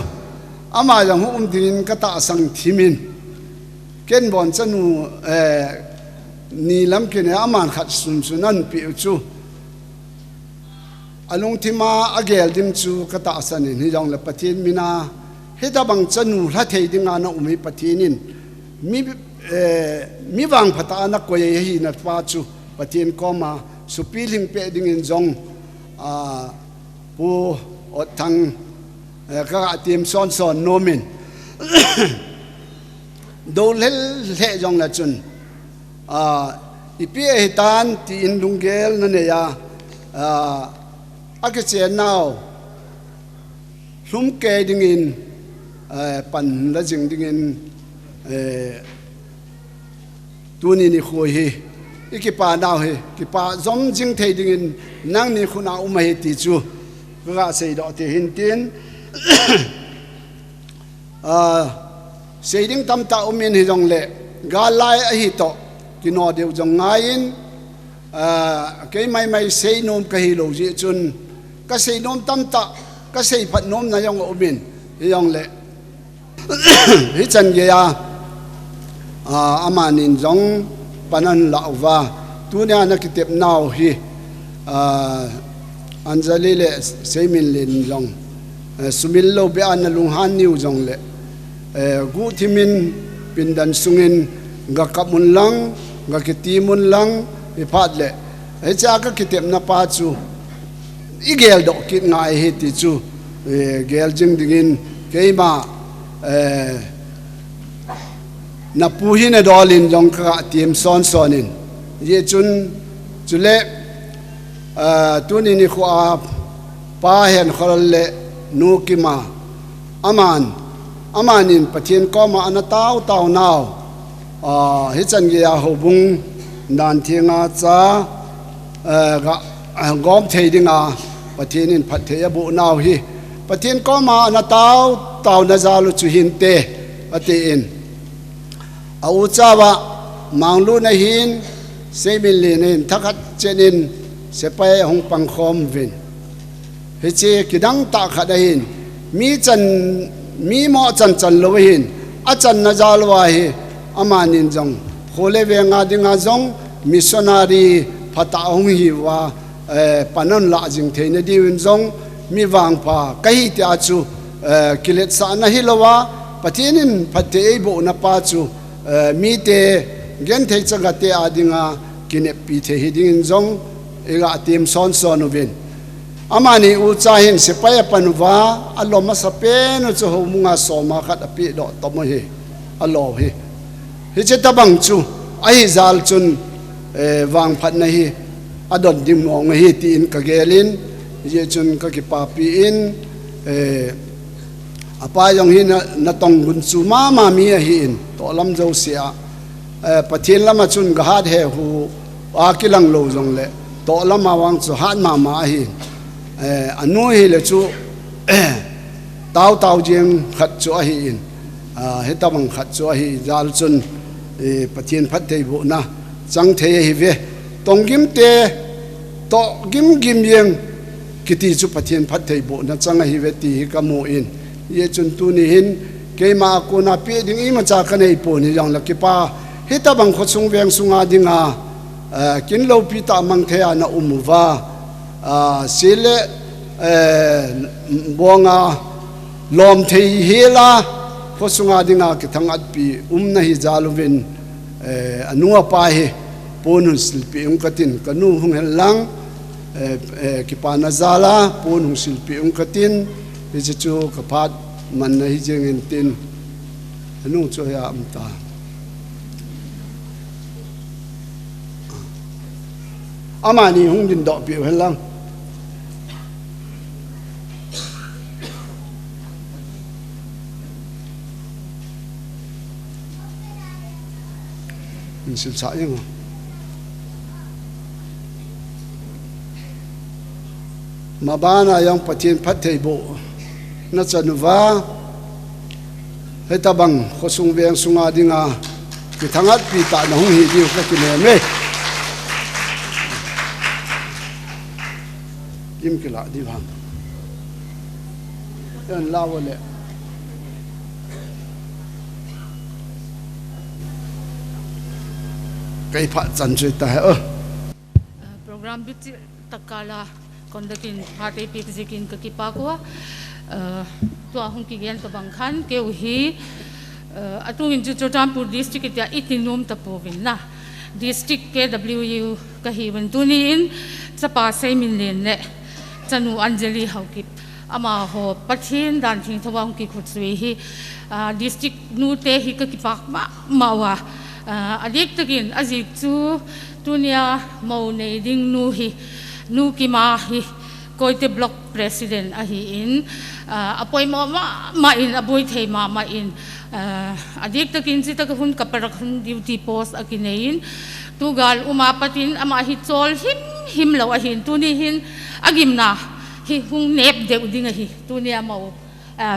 ama yang hu din ka ta sang thimin ken bon chanu ni lam ke ne aman khat sun sunan pi chu alung thima agel dim chu ka ta sanin hi jong la pathin mina heta bang chanu hla thei dinga na umi pathinin mi wang phata na ko ye hi na pa chu pathin ko ma supiling pe ding in jong pu otang ka atim son son nomin do le jong la chun ipi hitan ti in lungel na ne ya ake che now lum ke ding in pan la jing ding in tuni ni khoi hi ikipa now hi kipa zom jing thei ding in nang ni khuna umai ti chu ga sei do te hin tin sei ding tam ta umin hi jong le ga lai a hi to kino deu jong ngain ke mai sei nom ka hi lo ji chun ka sei nom tam ta ka sei phat nom na yong umin hi yong le hi chan ge ya amanin jong panan lawa tunia na kitep naw hi anjali le seimin lin jong sumil lo be an lunghan niu jong le gu thimin pindan sungin ga kamun lang ga kitimun lang bi phat le he cha ka kitep na pa chu igel do kit ngai he ti chu gel jing dingin keima na puhi na dolin jong ka tim son sonin ye chun chule tuni ni khu a pa hen khol le nu kima amanin pathin ko ma ana taw naw hi chan ge ya hobung dan thinga cha ga gom thei dinga pathinin phat thei bu naw hi pathin ko ma ana taw na zalu chu hin te ati in au chawa manglu na hin semin linin thakat chenin sepai hong pang khom vin he che kidang ta khadahin mi mo chan lo hin a chan na jalwa hi amanin jong khole ve nga dinga jong missionary phata hong hi wa panon la jing theina diwin jong mi wang pa kai ti a chu kilet sa na hi lowa pathinin phathe ei bo na pa chu mi te gen thei chaga te adinga kine pi the hi ding jong ega tim son son vin amani u chahin se pa panwa aloma sapen chu homunga soma khat api do tomo hi alo hi che tabang chu ai zal chun wang phat na hi adon dim nong hi ti in ka gelin ye chun ka ki pa pi in apa yong hi na tong gun chu ma mi hi in to lam jo sia pathin lama chun ga hat he hu a kilang lo jong le to lama wang chu hat ma hi anu hi le chu taw jeng khat chu hi in he tamang khat chu hi zal chun pathin phat thei bu na chang thei hi ve tong gim te to gim yeng kiti chu pathin phat thei bu na chang hi ve ti ka mu in ye chun tu ni hin ke ma ko na pe ding i ma cha ka nei po ni jang la ki pa he ta bang kho chung veng sunga dinga kin lo pi ta mang the ana umuwa sile bonga lom thei hela kho sunga dinga ki thangat pi na hi jaluvin anua pa he ponus pi katin kanu hung helang ki pa na zala ponung silpi katin hi chu ka phat man na hi jeng in tin anu chu ya amta amani hung din do pi helang sil sa yang mabana yang pathin phat thei bo na chanuwa heta bang khosung veng sunga dinga ki thangat pi ta na hung hi diu ka ki le me lim kila di bang yan lawale kay pha chan chui ta hai program bit takala kondakin party pixikin ka kipakwa to ahung kigen ka bangkhan ke uhi atung in Churchampur district tia itinum tapovin na district KWU kahiwan tunin sa pasay minlen le chanu Anjali haukip ama ho pathin dan thing thawang ki khutsui hi district nu te hi ka kipak mawa adik takin azik chu tunia mau nei ding nu hi nu ki ma hi koite block president a hi in apoi ma in aboi thei ma in adik takin si tak hun kaparak hun duty post akinein tugal umapatin ama hi chol him lo a hin tuni hin agim na hi hung nep de uding hi tunia mau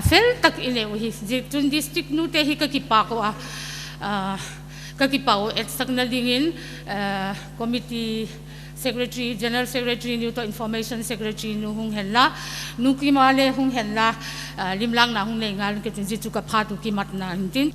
fel tak ine hi tun district nu te hi ka kipa ko kakipao at sakna dingin committee secretary general secretary new to information secretary nu hung hella nu ki male hung hella limlang na hung nei ngal ke tin chu ka phatu ki mat na tin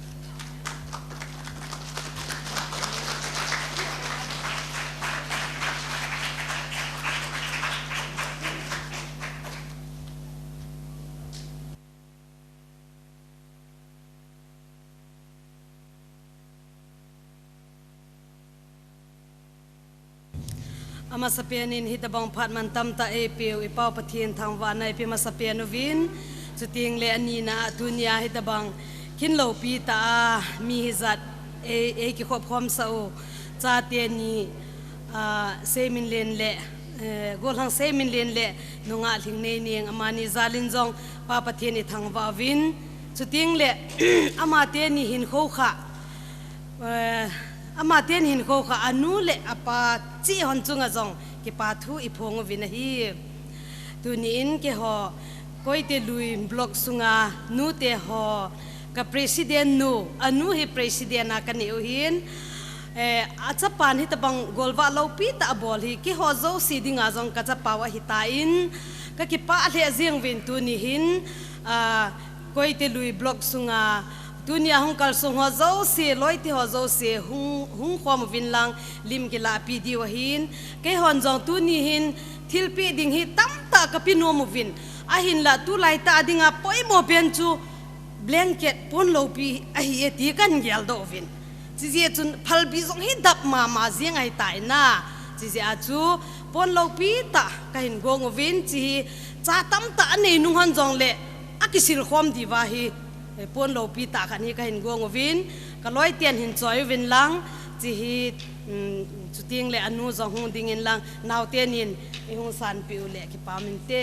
ama sapianin hitabang phatman tamta epeu ipau pathian thangwa nai pe ma sapianovin chuting le anina dunia hitabang kinlo pi ta mi hizat e ki khop khom sao cha te ni semin len le gol hang semin len le nunga thing nei ning amani zalin jong pa pathian ni thangwa win chuting le ama te ni hin kho kha ama ten hin ko kha anu le apa chi hon chunga jong ki pa thu I phong vin hi tunin ke ho koite lui block sunga nu te ho ka president nu anu hi president na kan eu hin acha pan hi tabang golwa lo pi ta bol hi ki ho zo si dinga jong ka cha pawa hi ta in ka ki pa le jing vin tu ni hin koite lui block sunga dunia hong kal song ho zo se loi ti ho zo se hung khom vin lang lim ki la pi di wa hin ke hon jong tu ni hin thil pi ding hi tam ta ka pi no mu vin a hin la tu lai ta dinga poi mo pen chu blanket pon lo pi a hi e ti kan gel do vin chi je chun phal bi jong hi dap ma jing ai tai na chi je a chu pon lo pi ta ka hin gong vin chi cha tam ta nei nung han jong le a ki sil khom di wa hi pon lo pi ta kan hi ka hin gong vin ka loi tian hin choi vin lang chi hi chuting le anu zo hung ding in lang naw ten in e hung san pi u le ki pa min te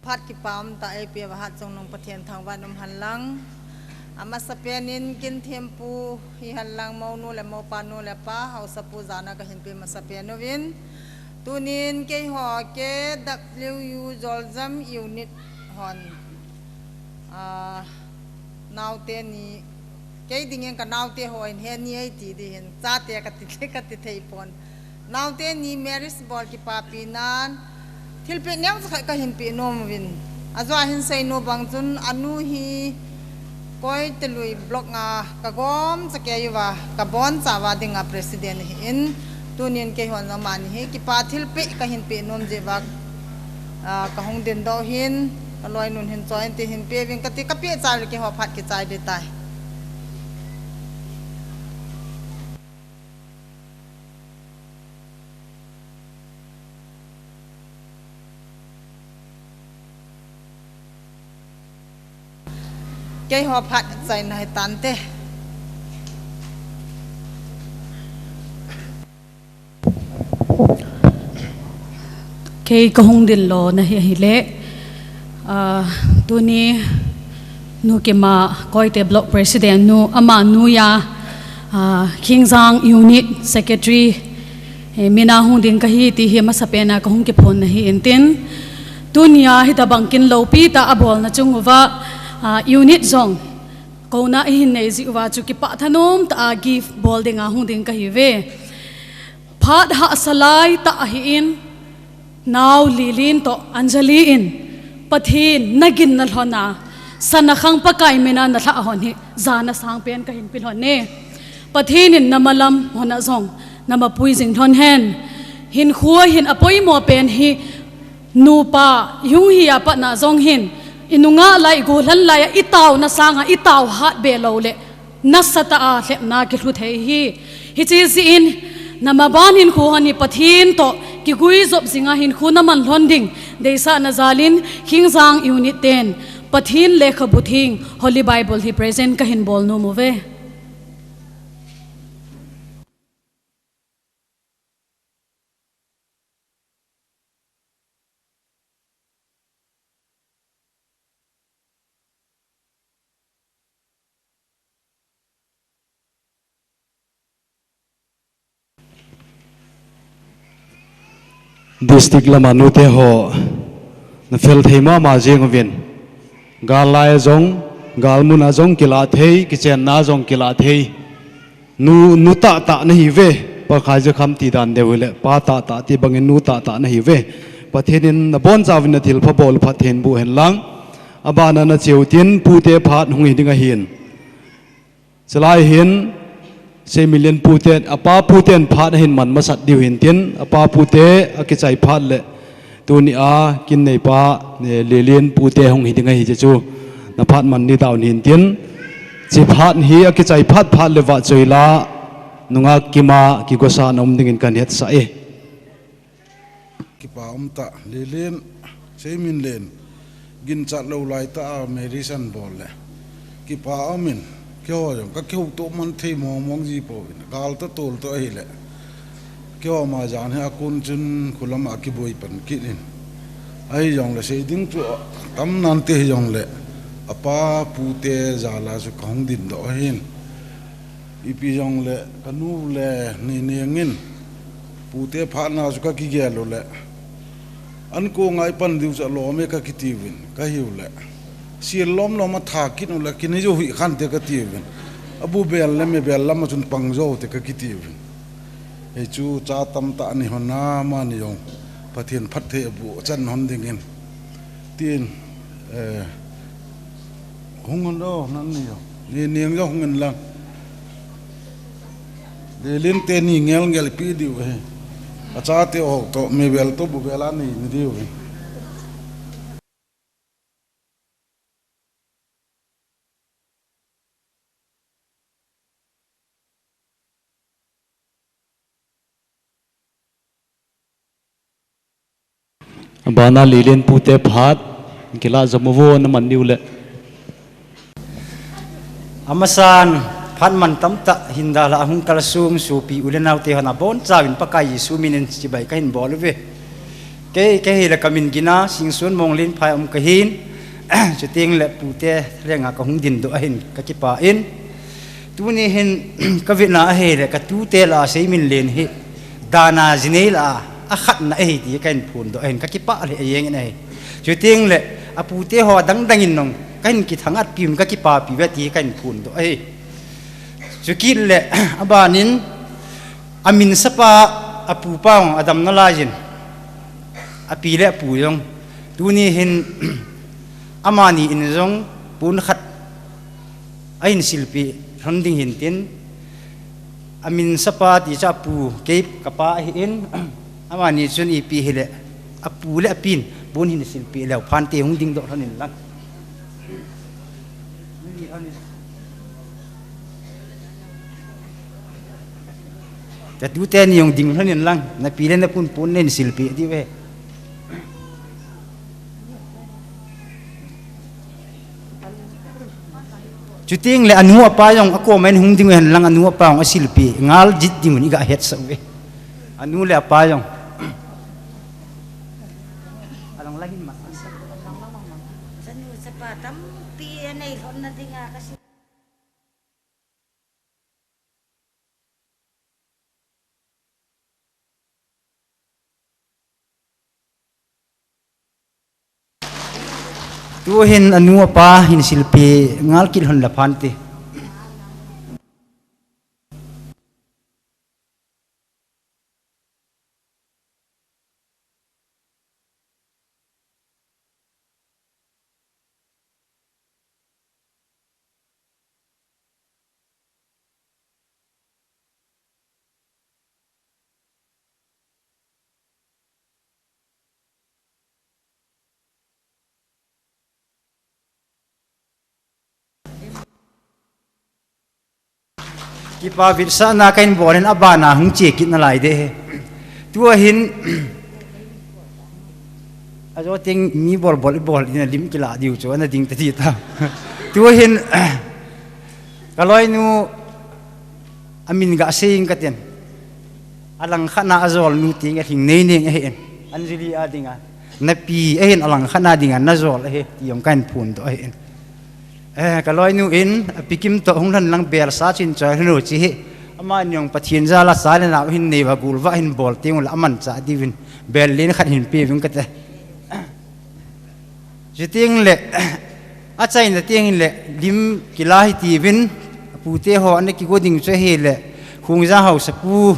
พัดกิปามตาเอเปียวัดจงนงประเทียนทางวันนมหันลังอามาสเปียนินกินเทียมปูฮิหันลังเมานูและเมาปานูและป้าเฮาสปูจานะก็เห็นเป็นมาสเปียนวินตูนินเกยหอเกดักเลียวยูจอลซัมยูนิตฮอนนาวเตนีเกยดิ่งกันนาวเตหอยเฮนี่ไอตีดิเห็นจ้าเตกติเทกติเทยปอนนาวเตนีเมริสบอลกิปาปีนานทิลเปเนียมจะก็เห็นปีนอมวินอาจว่าเห็นใส่โนบางจุนอนุฮีก้อยตะลุยบล็อกงากะกอมจะแกอยู่ว่ากะบอนจาวาดิงาประธานเห็นตัวเนียนเกยหัวน้ำมันเฮกิปาทิลเปก็เห็นปีนอมเจวักกะหงเดินดาวเห็นกะลอยนุนเห็นจอยตีเห็นเปียวิงกะติกะเปียใจเลยเกยหัวผัดกิใจเดตายเกยหัวผัดใจในตันเตเคยก็หงดินโลนะเฮเละตัวนี้นูเกมาคอยเตบล็อกประธานนูอามานูยา King Zang Unit Secretary Mina hung din kahi ti hi masapena ka hung ki phone na hi intin tunia hi tabangkin lopi ta abol na chungwa unit zong kona hin nei ji wa chu ki pa thanom ta give bol dinga hung din kahi ve phat ha salai ta hi in now lilin to anjali in pathin nagin na hlona sanakhang pakai mina na tha hon hi zana sang pen ka hin pilhon ne pathin in namalam hona zong nama pui jing thon hen hin khua hin apoi mo pen hi nupa yung hi apa na zong hin inunga lai go hlan lai itaw na sanga itaw hat be lo le nasata a hlep na ki hlu thei hi chi zi in nama ban hin khu hani pathin to ki gui zop zinga hin khu na man hlon ding deisa na zalin Kingzang unit 10 pathin lekha buthing Holy Bible hi present ka hin bol no move district lama nu te ho na fel theima ma jeng vin gal lai zong gal mun a zong kila thei ki chen na zong kila thei nu ta ta na hi ve pa khai je kham ti dan de wele pa ta ta ti bangin nu ta ta na hi ve pathenin na bon chawin na thil pha bol pha then bu hen lang abana na cheu tin pu te phat hung hi dinga hin chalai hin se million puten apa puten phat hin man masat diu hin tin apa pute akichai phat le tuni a kin nei pa le len pute hong hi dinga hi chu na phat man ni daun hin tin chi phat hi akichai phat le wa choila nunga kima ki gosa nom dingin kan het sa e ki pa ta le len se min len gin chat lo lai ta medicine bol le ki pa amin kyo ka kyo to man thei mong ji po gal to tol to hi le kyo ma jan ha kun chun khulam a ki boi pan ki in ai yong le se ding chu tam nan te yong le apa pu te zala su khong din do hin ipi yong le kanu le ni ngin pu te pha na su ka ki ge lo le an ko ngai pan diu cha lo me ka ki ti win ka hiu le si lom lo ma tha kin la kin jo hi khan te ka ti ven abu bel le me bel lam chun pang zo te ka ki ti ven e chu cha tam ta ni hona ma ni yong pathian phat the bu chan hon ding in tin hungon do nan ni yo ni niang jo hungon lang de lin te ni ngel pi diu he acha te o to me bel to bu bela ni diu he bana lilin pute phat kila zamuvo na man niule amasan phat man tam ta hinda la hung kalsum supi ulenau te hana bon chawin pakai suminin chibai kain bolve ke hi la kamin gina singsun monglin phai kahin chuting le pute renga ka hung din do hin ka kipa in tuni hin kavina he le ka tu te la seimin len hi dana jinela akhat na eh di kain phun do en ka ki pa le yeng nei chuting le apu te ho dang dangin nong kain ki thangat pim ka ki pa pi ve ti kain phun do eh chukil le abanin amin sapa apu paung adam na lajin api le pu yong tuni hin amani in zong pun khat ain silpi ronding hin tin amin sapa ti cha pu ke kapa hi in amani chun ipi hele apu le apin bon hin silpi le phan te hung ding do thanin lan ta tu te ni yong ding thanin lang na pi le na pun nen silpi di we chuting le anu apa yong ako men hung ding hen lang anu apa ang silpi ngal jit ding ni ga het sa we anu le apa yong alang lagi mas sanu sepatam pi nei hon na dinga kasi tu hin anu apa hin silpi ngal kil hon la phanti kipa virsa na kain bolen abana hung che kit na lai de tua hin ajo ting mi bol ina lim kila diu cho na ding ti ta tua hin kaloi nu amin ga seing katen alang khana azol nu ting hing nei nei hen anjili adinga napi hen alang khana dinga nazol he tiom kan phun to hen kaloi nu in pikim to hung lan lang ber sa chin cha hnu chi ama nyong pathin za la sa na hin nei ba gul wa hin bol ting la man cha divin berlin khat hin pe ving kate jiting le a chai na ting le lim kilai ti vin pu te ho an ki goding che he le khung za hau sa pu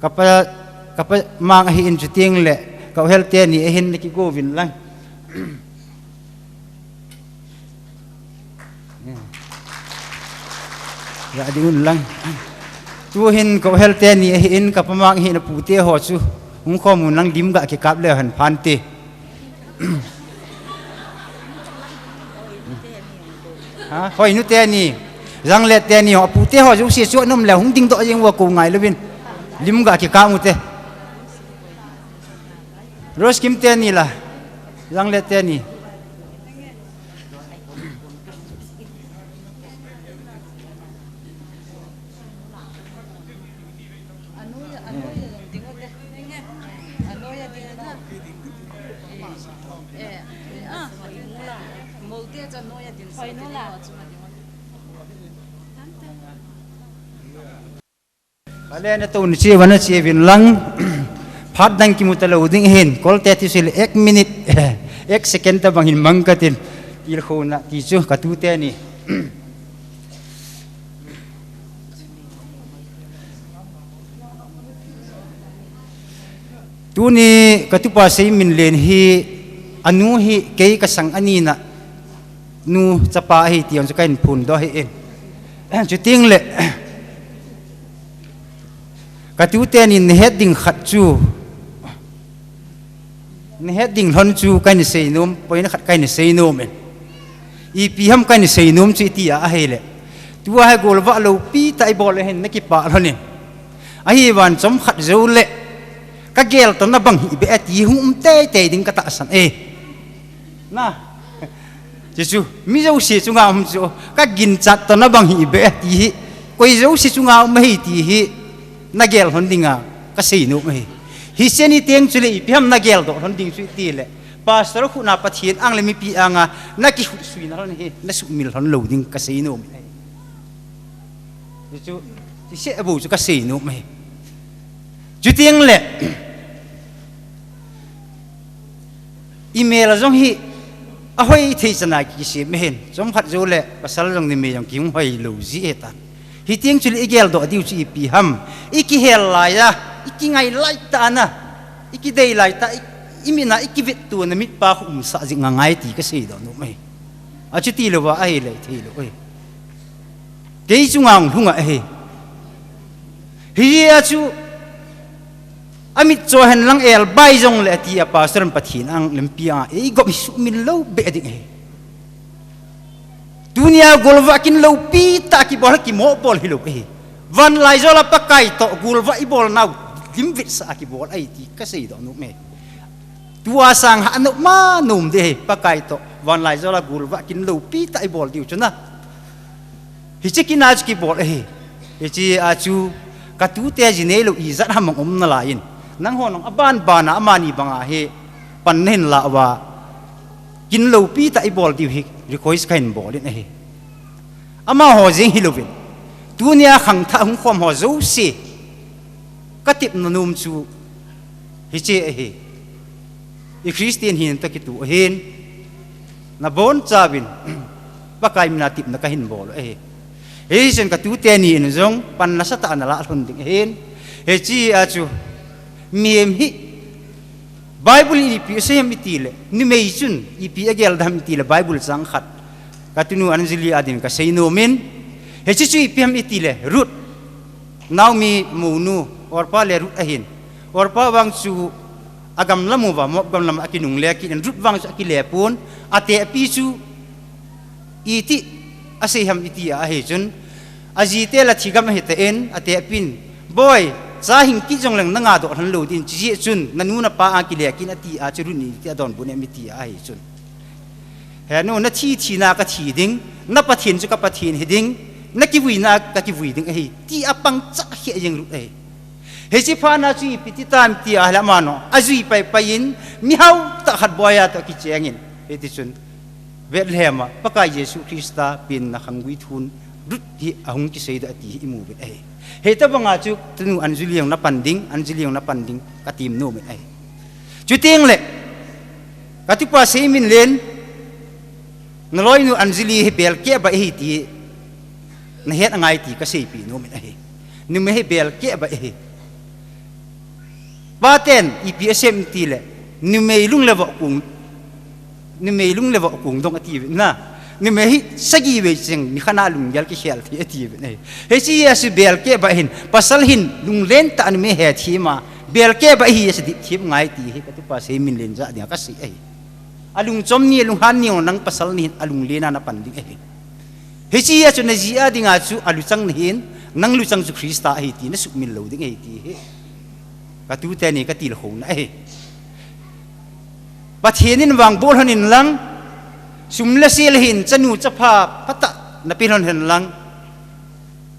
kapa mang hi in jiting le ka hel te ni hin ki go vin lang ya diun lang tu hin ko helte ni in ka pamang hin pu te ho chu hung kho mun lang dim ga ki kap le han phan te ha hoi nu te ni rang le te ni ho pu te ho ju si chu nom le hung ding to jing wa ko ngai le bin lim ga ki ka mu te ros kim te ni la rang le te ni kalian itu nci wana ci vin lang phat dang ki mutalo ding hin kol te ti sil 1 minute 1 second ta bangin mangkatin il khona ti chu ka tu te ni tu ni ka tu pa sei min len hi anu hi ke ka sang ani na nu chapa hi ti on chu kain phun do hi en chu ting le ka tu te ni heading khat chu ni heading hon chu kain sei num poin khat kain sei num en i pi ham kain sei num chi ti a hele tu ha gol wa lo pi tai bol hen na ki pa lo ni a hi wan chom khat zo le ka gel to na bang hi be ati hum te te ding ka ta san na chu mi zo si chu nga hum chu ka gin chat to na bang hi be ati koi zo si chu nga ma hi ti hi nagel hondinga kasi nu mai hi seni teng chule ipam nagel do honding chu ti le pastor khu na pathian ang le mi pi anga na ki sui na he na su mil hon loading kasi nu mai chu ti se abu chu kasi nu mai chu tieng le email jong hi a hoi thei chana ki se mehen jom khat zo le pasal jong ni me jong ki hoi lo ji eta hi tieng chuli igel do diu chi pi ham iki hel la ya iki ngai lai ta na iki dei lai ta imina iki vit tu na mit pa khum sa ji ngai ti ka sei do no mai a chi ti lo wa ai le thi lo oi dei chu ngang hunga he hi a chu amit cho hen lang el bai jong le ti a pastor pathin ang lempia e go mi su min lo be ding he dunia golwa kin lo pi ta ki bol ki mo bol hi lo he van lai zo la pakai to golwa I bol nau lim vit sa ki bol ai ti ka sei do no me tua sang ha no ma num de pakai to van lai zo la golwa kin lo pi ta I bol diu chuna hi chi ki na ki bol he hi chi a chu ka tu te ji ne lo I zat ham om na la in nang ho nong aban bana amani banga he pan nen la wa kin lo pi ta I bol diu hi request kain bol in he ama ho jing hilovin dunia khang tha hung khom ho zo si katip nanum chu hi che he I christian hin ta ki tu hen na bon chabin pakai mina tip na kahin bol sen ka tu te ni in zong pan na sa ta na la thun ding hen he chi a chu miem hi Bible ni pi se mi tile ni mei chun i pi agel dam tile Bible sang khat ka tunu anjili adin ka sei no min he chi chu i pi am itile rut now mi munu or pa le rut ahin or pa wang chu agam lamu wa mo gam lam akinung le ki rut wang chu akile pun ate pi chu iti ase ham iti a he chun aji te la thigam he te en ate pin boy sa hing ki jong lang nanga do han lo din chi chun nanu na pa akile kin ati a churu ni ti adon bune mi ti a he chun he no na thi na ka thi ding na pathin chu ka pathin he ding na ki vui na ka ki vui ding he ti apang cha he jeng ru he chi pha na chi piti tam ti a la mano azui pai pain mi hau ta khat boya to ki chengin he ti chun Bethlehem pakai Yesu Krista pin na khangwi thun rut hi ahung ki sei da ti imu bet he ta banga chu tunu anjuliang na panding ka tim no me chu ting le ka ti pa sei min len na loi nu anjili he bel ke ba hi ti na het angai ti ka sei pi no me ni me he bel ke ba baten IPSM ti le ni me lung le wa kung dong ati na ni me hi sagi we ching ni khana lung yal ki khel thi ati he chi ya si bel ke ba hin pasal hin lung len ta ni me he thi ma bel ke ba hi ya si thip ngai ti he ka tu pa sei min len ja dia ka si alung chom ni lung han ni nang pasal ni alung lena na pan ding he chi ya chu na ji a dinga chu alu chang ni hin nang lu chang chu Krista hi ti na su min lo ding ti he ka tu te ni ka ti lo na Pathianin wang bol hanin lang sumla sil hin chanu chapha pata napilon hen lang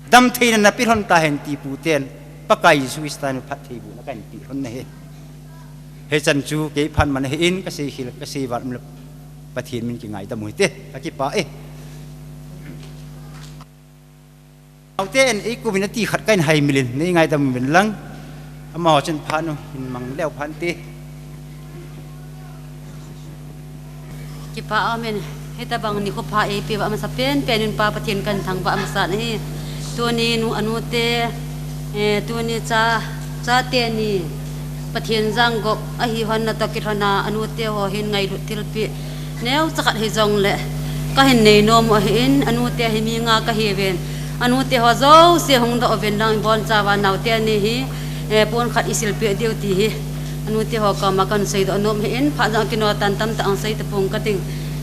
dam thein na pilon ta hen ti pu ten pakai suistan phathei bu na kan ti hon na he chan chu ke phan man he in ka se hil ka se war mla pathian min ki ngai da muite ka ki pa auten ku min ti khat kain hai milin nei ngai da min lang ama chen phanu hin mang leo phan te Kipa amen heta bang ni ko pa e pe ba ma sa pen penin pa pathian kan thang ba ma sa ni tu ni nu anu te tu ni cha te ni pathian jang go a hi hon na ta ki thana anu te ho hin ngai lu til pi neu chakat he jong le ka hin nei no mo hin anu te hi mi nga ka hi ven anu te ho zo se hong do ven dang bon cha wa nau te ni hi pon khat isil pe deu ti hi anu te ho ka makan sei do nom hin pha jang ki no tan tam ta ang sei te pung ka ting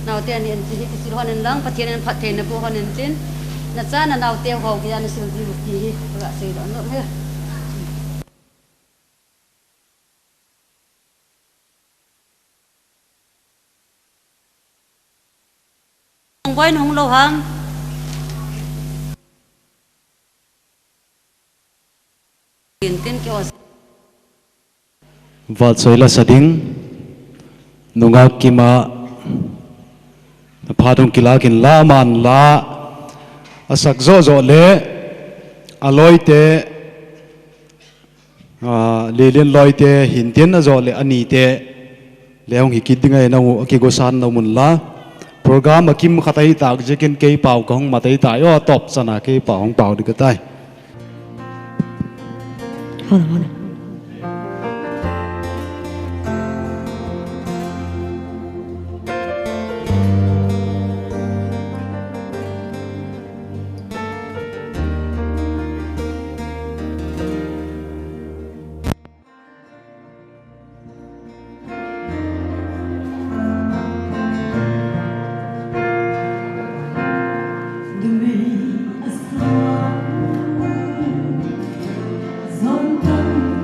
nau te ni ti hi sil honen lang pathian an phat the na bu honen tin na cha na nau te ho ki an sil di lu ti hi ga sei do nom he boy nong lo hang tin ke Val soila sading nunga kima phadong kila kin la man la asak zo zo le aloi te lelin loi te hinten zo le ani te leong hikit dinga na ki go san no mun la program akim khatai tak jekin ke pau kong matai ta yo top sana ke paung pau de tai hona Hãy subscribe cho kênh Ghiền Mì Gõ để không bỏ lỡ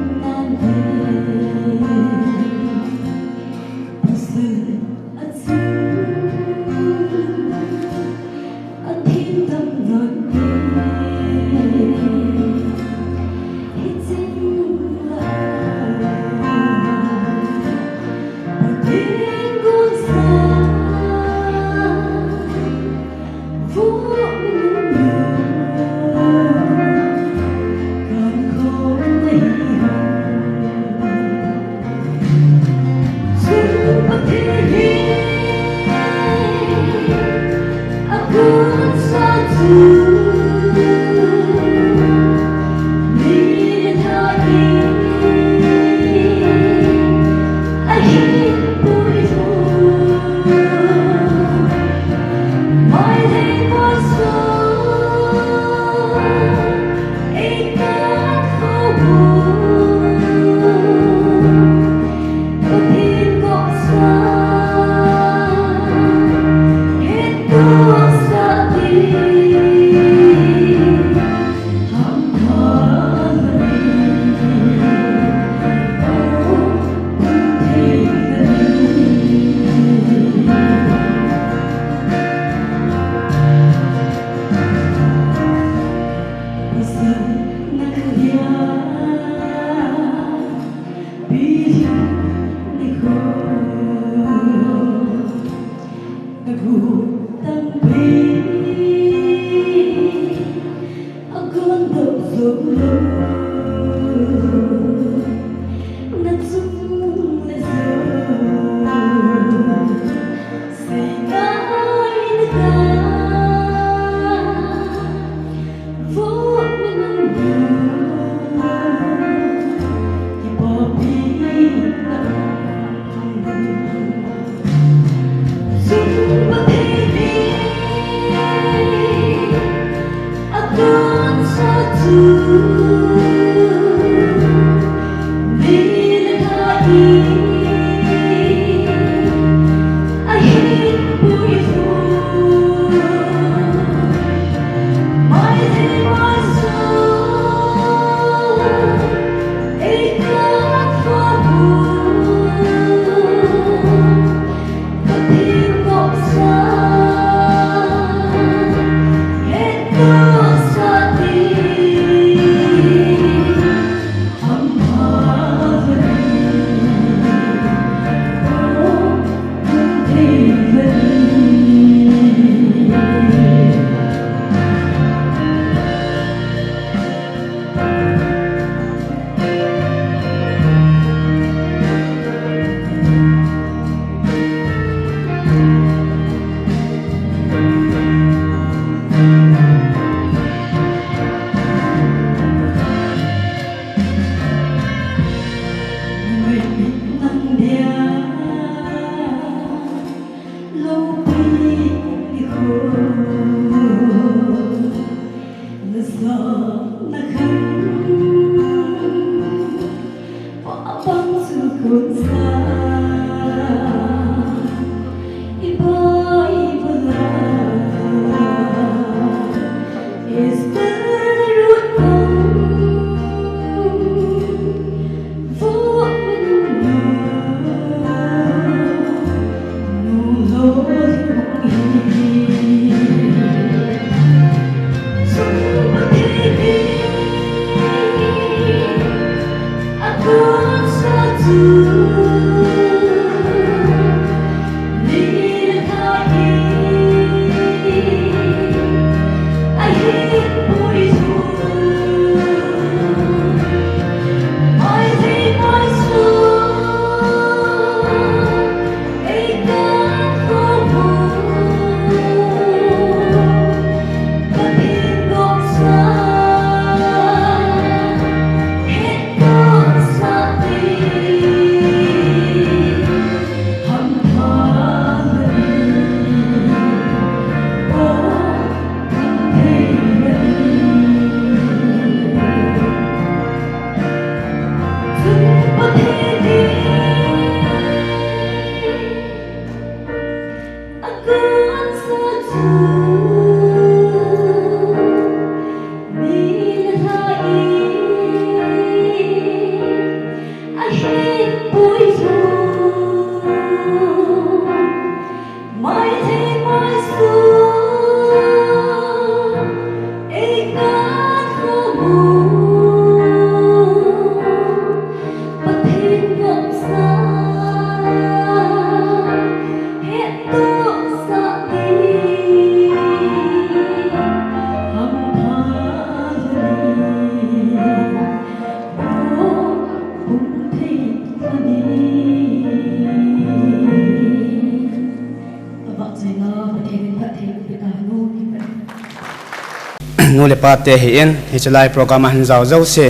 nu le pa te hi in hi chalai program han zau zau se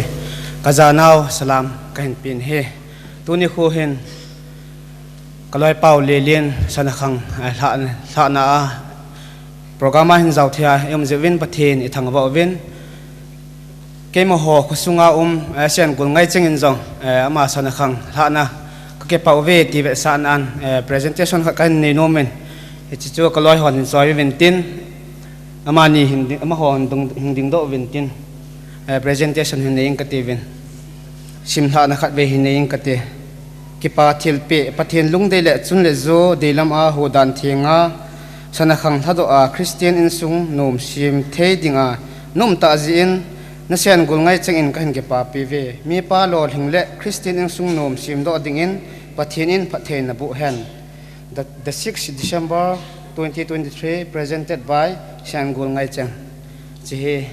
kaza nau salam kahin pin he tu ni khu hin kaloi pau le lien sana khang hla na a program han zau thia em zewin pathin i thang wa win ke mo ho khusunga sian gul ngai chengin zong ama sana khang hla na ke pau ve ti ve san an presentation kha kan nei no men hi chu kaloi hon soi win tin ama ni hindi ama hon hinding do vintin presentation hin nei ka tivin simha na khat ve hin nei ka te ki pa thil pe pathin lung de le chun le zo de lam a ho dan thinga sana khang thado a christian in sung nom sim the dinga nom ta ji in na sian gul ngai cheng in ka hin ke pa pi ve mi pa lo hing le christian in sung nom sim do ding in pathin in pathen na bu hen the 6th December 2023 presented by Shangul Ngai Cheng. Jihe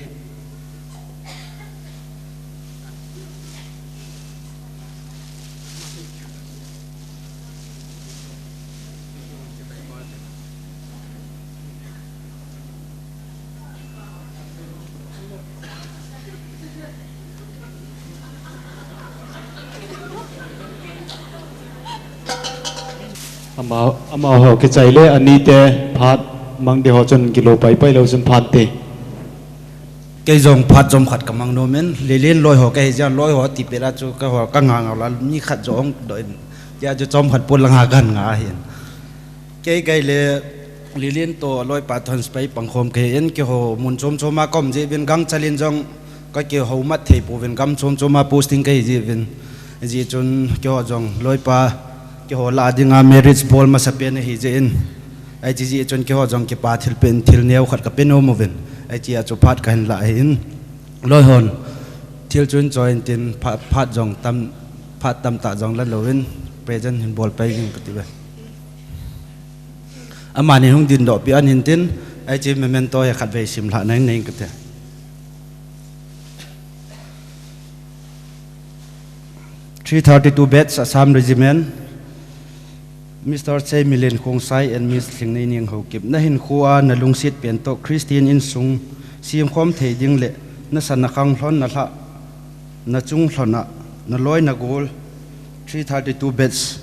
ama ho ke chaile ani te phat mang de ho chon kilo pai pai lo chun phat te cái dòng phát dòng khát cầm mang nôm men lê lên lôi họ cái giờ lôi họ tịp ra cho cái họ căng ngang là như khát dòng đợi giờ cho dòng khát buồn lăng hà gần ngã hiện cái lê lên to lôi phát thằng spray bằng khom cái en cái họ muốn chôm mà com gì bên gang chalin dòng cái họ mất thì bộ bên gam chôm mà posting cái gì bên gì chun cái họ dòng lôi pa cái họ là đi ngã marriage ball mà sắp bên này gì en ai chỉ chun cái họ dòng cái pa thil neo khát cái bên ôm bên ai chỉ cho phát cái lại in lôi hồn thil chun join tin phát dòng tam tạ dòng lần lâu in present in ball play những cái vậy mà nên không tin đó bị anh tin ai chỉ mình tôi khát về sim lại này cái thế 332 beds Assam Regiment Mr. Chey Milen Khong Sai and Miss Thing Nei Ning Ho Kip na hin khuwa na lungsit pen to Christian in sung siam khom thei ding le na san na khang hlon na hla na chung hlona na loi na gol 332 beds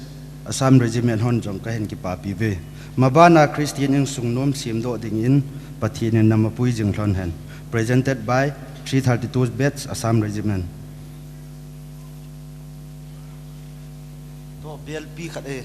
Assam Regiment hon jong ka hen ki pa pi ve mabana Christian in sung nom siam do ding in pathin na mapui jing hlon hen presented by 332 beds Assam Regiment BLP khát ê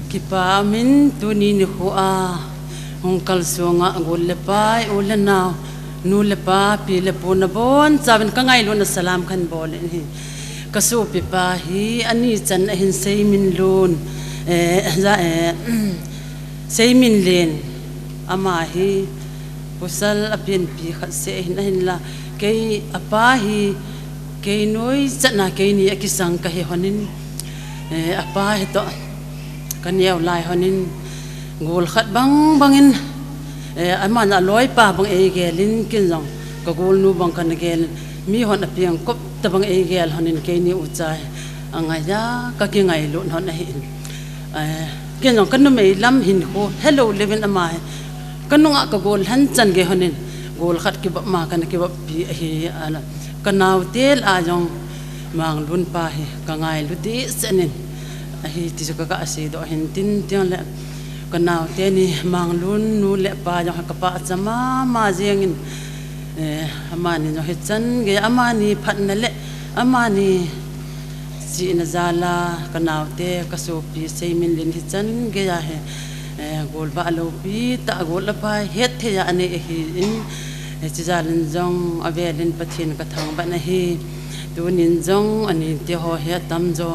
kipa min tuni ni khua hong kalsuanga gol le pai ulen naw nu le pa pi le puna bon chaben ka ngai lo na salam khan bol hi kasu pi pa hi ani chan hin sei min lun za sei min len ama hi pusal apien pi khat se hin la ke apa hi ke noi chana ke ni akisang ka he honin apa he to kan yau lai honin gol khat bangin aman a loi pa bang e gelin kin jong ka gol nu bang kan gel mi hon a piang kop ta bang e gel honin ke ni uchai anga ya ka ki ngai lu hon a hin kin jong kan nu mei lam hin ko hello leven ama kan nu nga ka gol han chan ge honin gol khat ki ba ma kan ki ba pi hi ala kanaw tel a jong mang lun pa hi ka ngai lu ti senin hi ti ka ase do hin tin tiang le kanau te ni mang lun nu le pa jong ka pa chama ma jengin amani no hechan ge amani phat na le amani si na zala kanau te ka so pi sei min lin hechan ge ya he gol ba lo pi ta gol la pa het the ya ane hi in chi zalin jong avelin pathin ka thang ba na hi tunin jong ani te ho he tam jo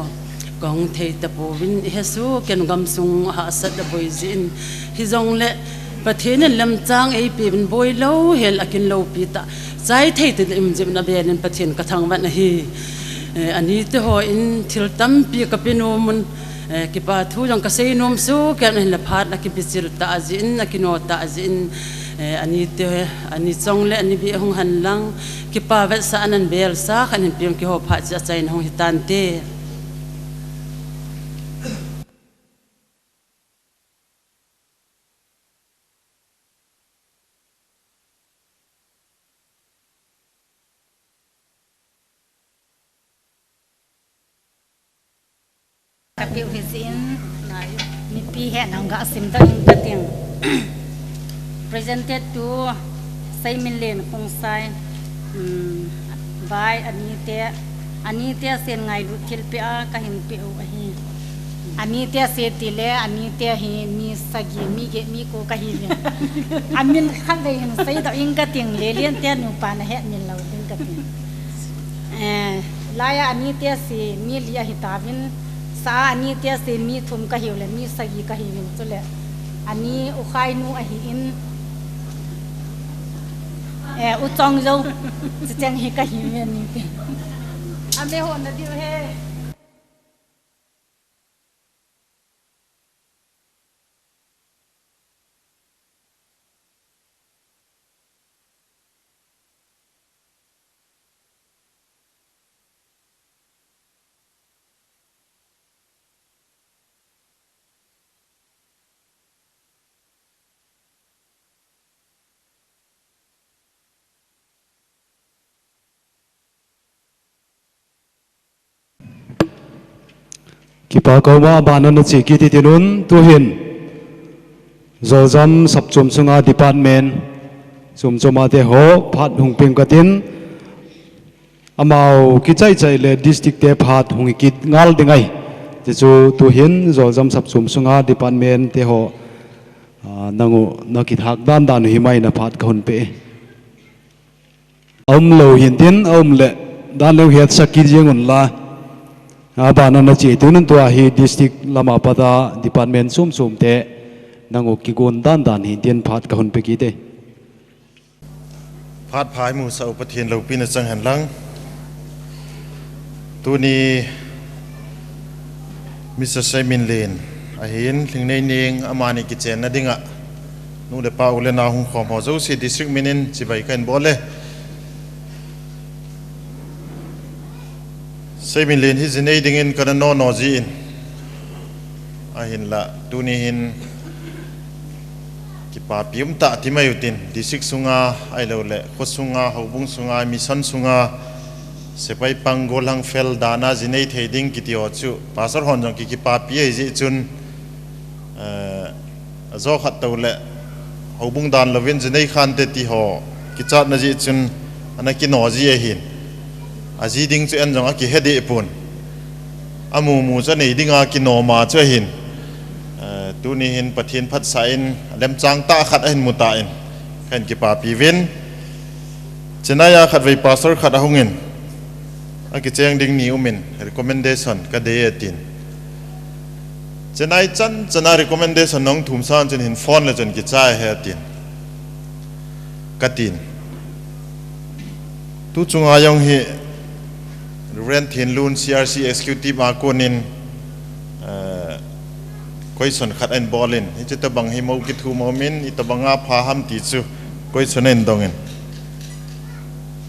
gong thei ta po win hesu ken gam sung ha sat da boy zin hi zong le pathin lam chang ei pi bin boy lo hel akin lo pi ta chai thei te im jim na ben pathin ka thang ban hi ani te ho in thil tam pi ka pinu mun ki pa thu jong ka sei nom su ken la phat na ki bisil ta azin na ki no ta azin ani te ani chong le ani bi hong han lang ki pa ve sa anan bel sa khan pim ki ho pha cha chai na hong hitan te Kapiu hizin mi pi he nang ga sim dang kating presented to Sai Min Len Khong Sai by Anite sen ngai lu thil pe a ka hin pe o hi Anite se tile Anite hi mi sagi mi ge mi ko ka hi amin khal le hin sai da ing kating le lien te nu pa na he min lo ding kating laya Anite se mi lia hitavin sa ani tia se mi thum ka hiule mi sagi ka hiwin chule ani u khai nu a hi in u chong zo cheng hi ka hiwen ni te ame ho na diu he kipa ko ma banan na chi ki ti tinun tu hin zolzam sap chum sunga department chum chuma te ho phat hung ping katin amao ki chai chai le district te phat hung kit ngal dingai ti chu tu hin zolzam sap chum sunga department te ho nangu nakit hak dan dan hi mai na phat ka hun pe lo hin tin le dan lo hiat sakir jengun la abana na chi tunun to hi district lama pada department sum sum te nangu ki gon dan dan hin tin phat ka hun pe ki te phat phai mu sa upathian lo pin chang han lang tu ni Mr. Simon Lane a hin thing nei ning amani ki chen na dinga nu le pa ule na hung khom ho zo si district minin chi bai kan bole Simon Lane hi zinei dingin kana no ji in a hin la tu ni hin ki pa pium ta ti mai utin district sunga ai lo le kho sunga hobung sunga mission sunga sepai panggolang fel dana zinei theding kitio chu pasar hon jong ki pa pi ji chun zo khat to le hobung dan lovin zinei khan te ti ho ki chat na ji chun ana ki no ji e hin aji ding chu en jong a ki hedi pun amu mu cha nei dinga ki no ma chu hin tu ni hin pathin phat sa in lem chang ta khat hin muta in khan ki pa pi win chenaya khat vei pasar khat a hungin aki cheng ding ni umin recommendation ka de tin chenai chan chana recommendation nong thum san chen hin phone le chen ki cha he tin ka tin tu chunga yong hi rent thin lun CRC executive a konin question khat en bolin hi che ta bang hi mo ki thu mo min i ta banga pha ham ti chu question en dongin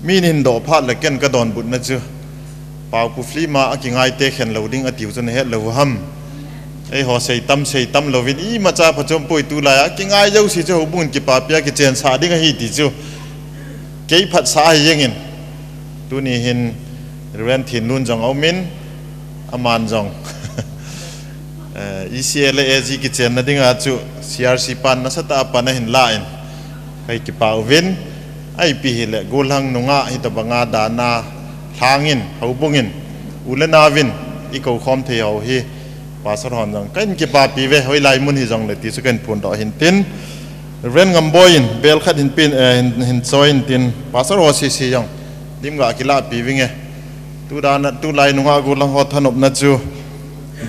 minin do pha le ken ka don but na chu pau pu fli ma aki ngai te khen loading atiu chun he lo ham ei ho sei tam lovin i ma cha phachom poi tu la ki ngai jau si chu bun ki pa pya ki chen sa ding hi ti chu kei phat sa hi yengin tu ni hin ren thin nun jong au min aman jong ECLA ji ki chen na dinga chu CRC pan na sata pan na hin la in kai ki pa win ai pi hi le golang nunga hi ta banga dana thangin hobungin ulenavin iko khom the ho hi pasar hon jang kan ki pa pi ve hoi lai mun hi jong le ti suken phun do hin tin ren ngam boin bel khat hin pin hin join tin pasar ho si si jong dim ga ki la pi winge tu dana tu lai nunga golang ho thanop na chu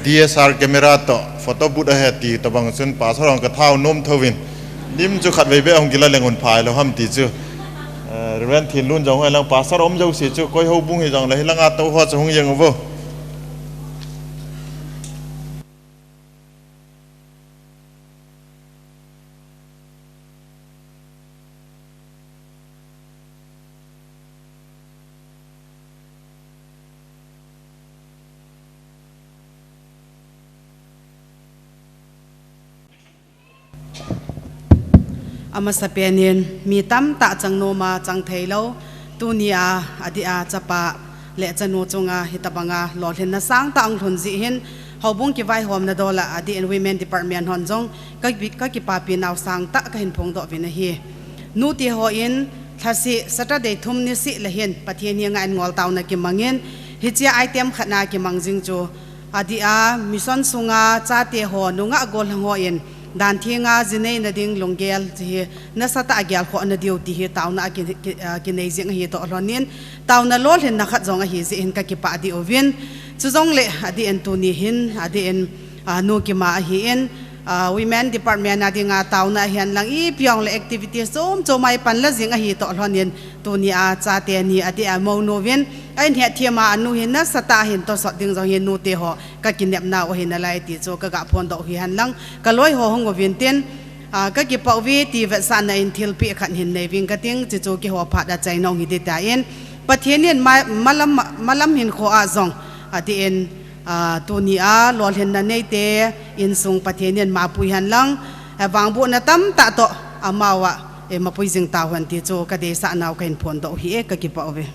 DSR camera to photo but a het ti to bang chun pasar hon ka thau nom thowin dim chu khat ve be ong ki la lengon phai lo ham ti chu ren thin lun jong lang pasar om jau si chu koi ho bung hi jong le hilanga to ho chung yeng vo amasapenin mi tam ta chang no ma chang theilo tunia adia chapa le chanu chunga hitabanga lolhen na sang ta ang thun ji hin hobung ki vai hom na dola adi and women department hon jong ka ki pa pi naw sang ta ka hin phong do vina hi nu ti ho in thasi saturday thum ni si la hin pathian hi ngai ngol taw na ki mangin hi chia item khana ki mangjing chu adia mission sunga cha te ho nunga gol ho in dan thinga zinei na ding longgel ji na sata agyal kho na diu ti hi tauna ki nei jing hi to lonin tauna lol hin na khat zonga hi ji in ka ki pa di ovin chu zong le adi en tu ni hin adi en nu ki ma hi en women department na dinga tauna hian lang i pyong le activities zo mai pan la jing hi to lonin tu ni a cha te ni adi a mo novin ai he thiama anu hin na sata hin to so ding jong hin nu te ho ka kinep na o hin na lai ti cho ka ga phon do hi han lang ka loi ho hong ovin ten ka ki pau vi ti ve san na in thil pi khan hin nei wing ka ting chi cho ki ho pha da chai nong hi de ta en pathian malam hin kho a zong ati en tu ni a lol hin na nei te in sung pathian ma pui han lang wang bu na tam ta to amawa e ma pui jing ta hwan ti cho ka de sa naw kain phon do hi e ka ki pau ve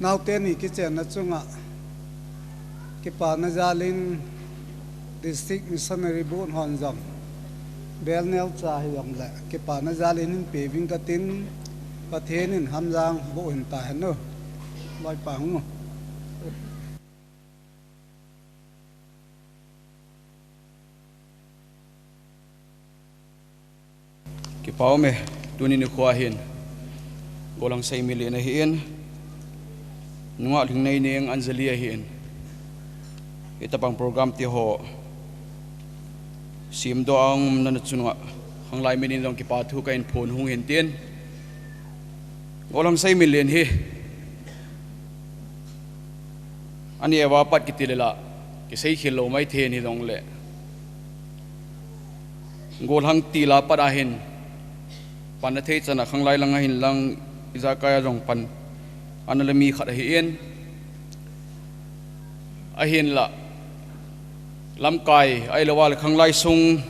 nau te ni ki chen na chunga ki pa na zalin district missionary board hon jam bel nel cha hi yong la ki pa na zalin in pe wing ka tin pathen in hamjang bo hin ta han no loi pa hung ki pau me tunin ni khwa hin golang sai mili na hin nunga thing nei neng anjali a hin ita pang program ti ho sim do ang nan chunga hanglai minin dong ki pa thu ka in phone hung hin tin golang sai million hi ani ewa pat ki tilela ki sei khilo mai the ni dong le gol hang ti la para hin pan the chana khanglai langa hin lang iza kaya jong pan analami khat hi en a hin la lam kai ai lawal khanglai sung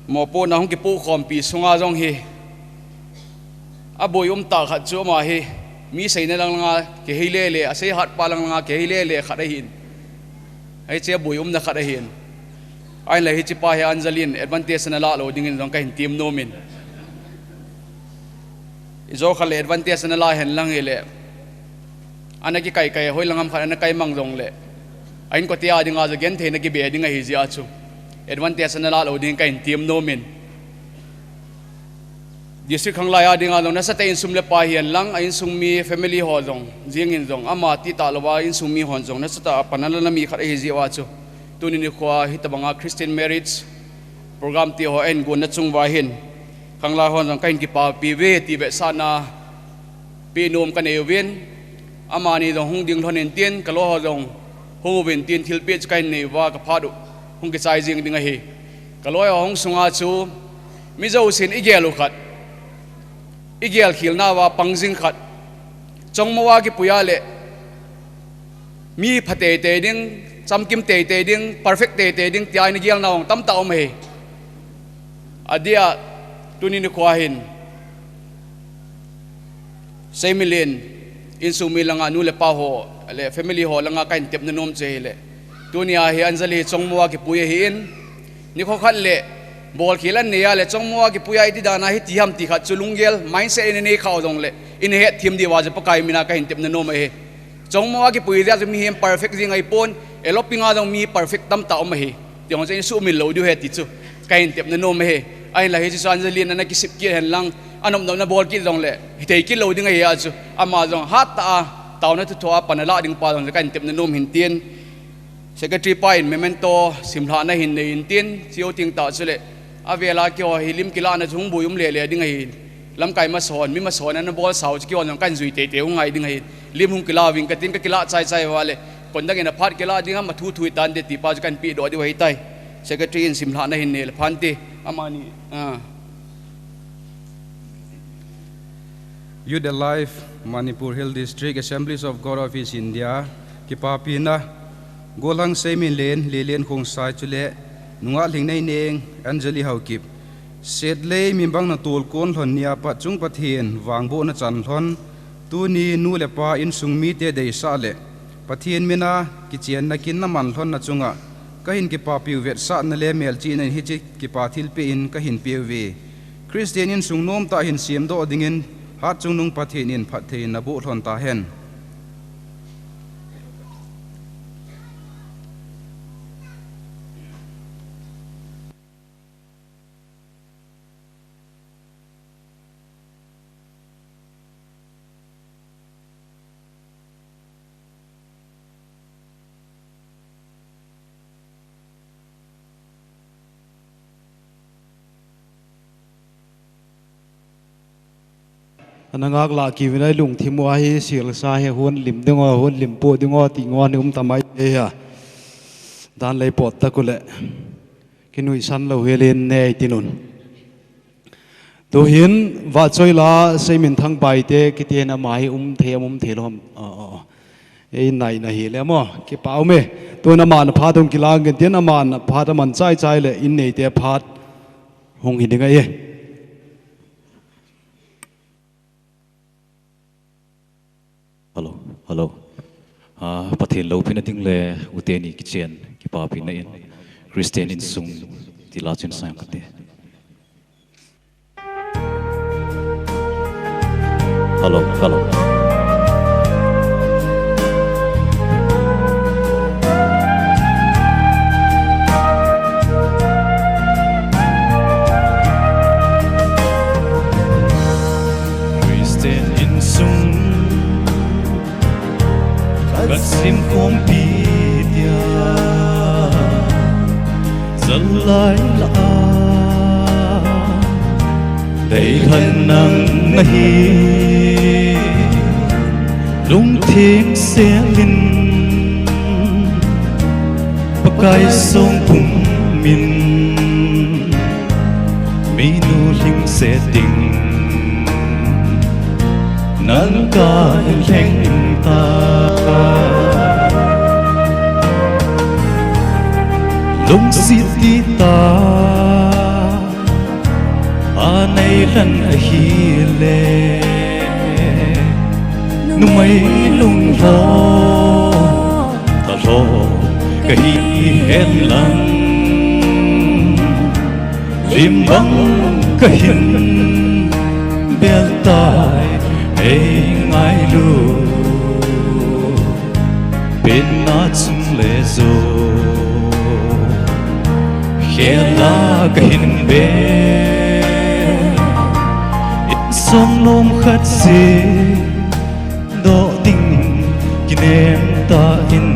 mo po na hong ki pu khom pi sunga jong hi a boi ta khat chu ma hi mi sei na lang nga ke hi le le a sei hat pa lang nga ke hi le le khat hin ai che boi na khat hin ai la hi chi pa hi anjalin advantage na la lo ding in jong ka hin team no min izo khale advantage na la hen lang ele anaki kai kai hoi langam khana kai mang jong le ain ko tia dinga ja gen the na ki be dinga hi zia chu advantage na la lo ding kai team no min district khang la ya dinga long na sa te in sum le pa hian lang ain sum mi family ho jong jing in jong ama ti ta lo wa in sum mi hon jong na sa ta panala na mi khat hi zia wa chu tunin ni khwa hitabanga Christian marriage program ti ho en gun na chung wa hin khangla hon jong kain ki pa pi ve ti be sana pi nom kan e win amani jong hung ding thon en tien ka lo ho jong hung win tien thil pe kain nei wa ka phadu hung ki chai jing ding a hi ka lo hong sunga chu mi zo sin igelu khat igel khil na wa pangjing khat chong mawa ki puya le mi phate te ding chamkim te te ding perfect te te ding ti ai ni gel na ong tam ta om he adia tunin ni khwahin semilin insumi langa nu le pa ho le family ho langa kain tep na nom che le tunia hi anjali chongmuwa ki puye hi in ni kho khat le bol khilan ne ya le chongmuwa ki puya iti dana hi tiham ti khat chulungel mindset in ne khaw dong le in he thim di wa je pakai mina kain tep na nom he chongmuwa ki puya ja mi hem perfect jing ai pon elopinga dong mi perfect tam ta om he tiong je su mi lo du he ti chu kain tep na nom he ai la hi chu anjali na ki sip ki hen lang anom na bol ki dong le hitei ki lo ding ai ya chu ama dong hat ta taw na thu thwa panala ding pa dong kain tep na nom hin tien secretary pa in memento simhla na hin nei in tien chiu ting ta chule avela ki ho hilim kila na jung buyum le le ding ai lam kai ma son mi ma son na bol sau ki on kan zui te te ngai ding ai lim hung kila wing ka tin ka kila chai chai wale kon dang ina phat kila ding ma thu thui tan de ti pa kan pi do di wai tai secretary in simhla na hin ne phanti amani Youth Alive, Manipur Hill District, Assemblies of God of East India, Kipapina, Golang Semin Lane, Lilian Kong Sai Chule, Nunga Ling Nay Neng, Anjali Haukip, Set Lay Mimbang Natul Kon Hon Nia Patung Patien, Wang Bo Na Chan Hon, Tuni Nulepa in Sung Mite de Sale, Patien Mina, Kichian Nakin Naman Hon Nachunga, Kahin Kipapi Vet Sat Nale Melchin and Hijik Kipatil Pain Kahin PV, Christian in Sung Nom Ta Hin Siem Do Dingin, hat chung nung pathin in pathin na bu thon ta hen nangak la ki vinai lung thimwa hi sil sa he hun lim dingo hun lim po dingo ti ngo ni tamai e ya dan lei pot ta kule kinui san lo helin ne tinun to hin wa choi la seimin thang bai te kitena mai the lom e nai na hi le mo ki pau me to na man pha dong ki lang gen ten man pha ta man chai chai le in nei te phat hong hi dinga e hello Hello. Pathin lo pin ating le uteni kitchen ki pa pin na in Christian in sung ti la chen sang kate. Hello. Christian in sung Các sim khom pidia dần lại là đầy thân nắng nahi lung thiên xe linh pakai sông phum min minu linh xe tình nắng ca leng ta lung city ta anay lan ahile numay lung lo ta lo kahi hen lang limbang kahin bel tai ay ngai lu bên na chung lệ zo khela kahin be it song lom khat se do ding kinem ta in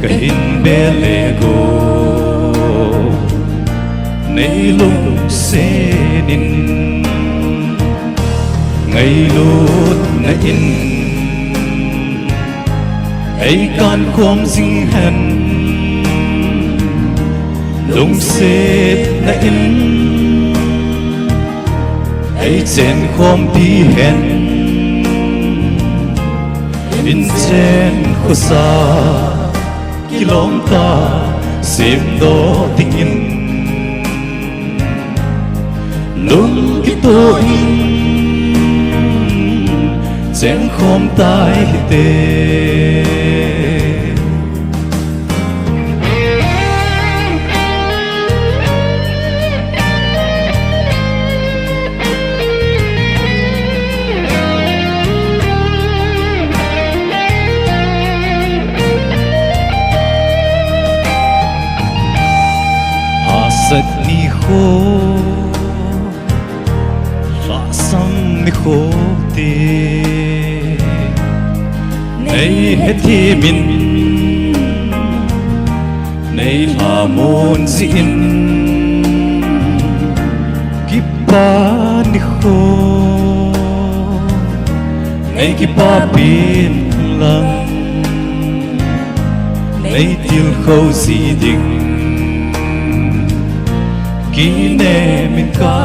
kahin be le go nei lung se nin ngày lút na in ai can khom ding hen lung se na in ai chen khom pi hen in chen khosa kilom ta sim do ting in lung ki to in chen khom tai te sat ni kho la sam ni kho te nei he thi min nei la mon zin ki pa ni kho nei ki pa pin lang nei til kho si ding kine min ka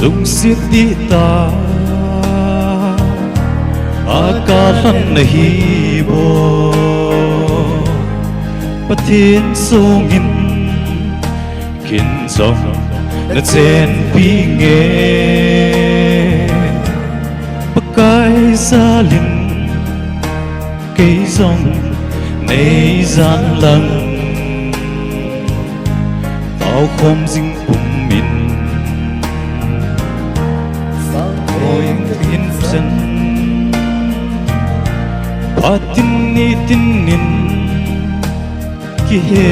lung siết đi ta akalan nahi bo pathin songin kin song na chen pi nge pakai salin cây song nay gian lăng tao khom dinh cùng mình ôi thiên dân ba tin ni tin nin ki he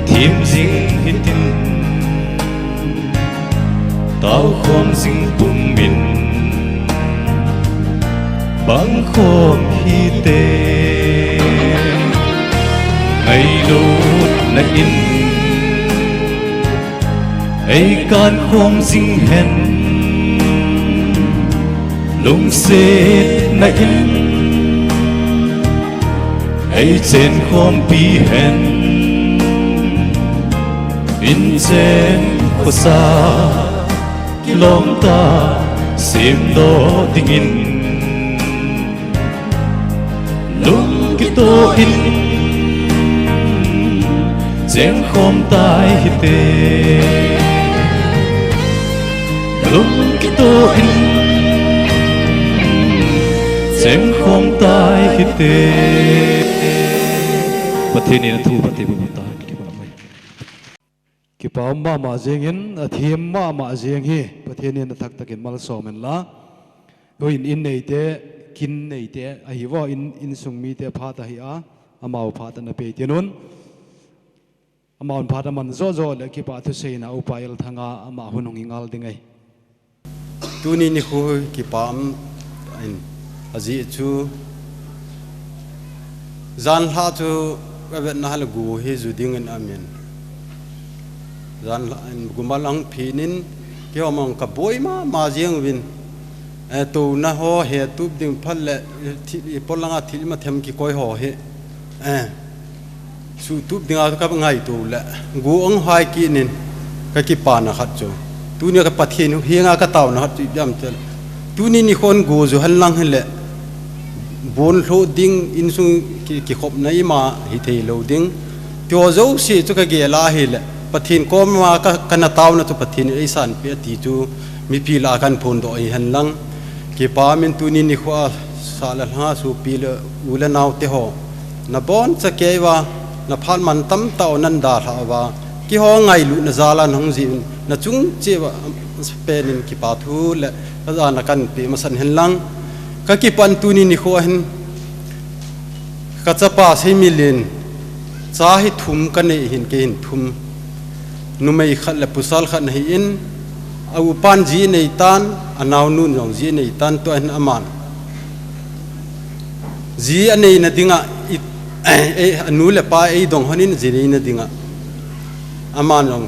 thêm dinh hi tin tao khom dinh cùng mình băng khom hi tê ngày lút na in ai can khom ding hen lung se na in ai chen khom pi hen in chen khosa kilom ta sim do ding in lung ki to in chen khom tai hi te lung ki to in seng khom tai hi te pathin in thu pati bu ta ki ba mai ki pa ma jeng in a thiam ma jeng hi pathin in thak takin mal som en la in nei te kin nei te a hi wa in sung mi te pha ta hi a amau pha ta na pe te nun amau pha ta man zo le ki pa thu sei na upail thanga ama hunung ingal dingai tuni ni khu ki pam in azi chu zan ha chu vet na hal gu hi zu ding an amen zan gumalang phinin ki omong ka boi ma jeng win tu na ho he tu ding phal le polanga thil ma them ki koi ho he su tu ding a ka ngai tu le gu ong hai ki nin ka ki pa na khat chu tu ni ka pathin hi nga ka taw na tu yam chel tu ni khon gu zu hal lang hele bon lo ding in sung ki khop nai ma hi thei lo ding tyo zo si chu ka ge la hi le pathin ko ma ka kana taw na tu pathin ei san pe ti chu mi pi la kan phon do ai han lang ki pa min tu ni khwa sala ha su pi le ula naw te ho na bon cha ke wa na phan man tam taw nan da tha wa ki ho ngai lu na zala nong ji na chung che wa spenin ki pa thu le za na kan pi ma san hen lang ka ki pan tu ni kho hen ka cha pa sei milin cha hi thum ka nei hin ke hin thum nu mai khat le pusal khat nei in au pan ji nei tan anaw nun jong ji nei tan to hen aman ji anei na dinga anu le pa ei dong honin ji nei na dinga aman jong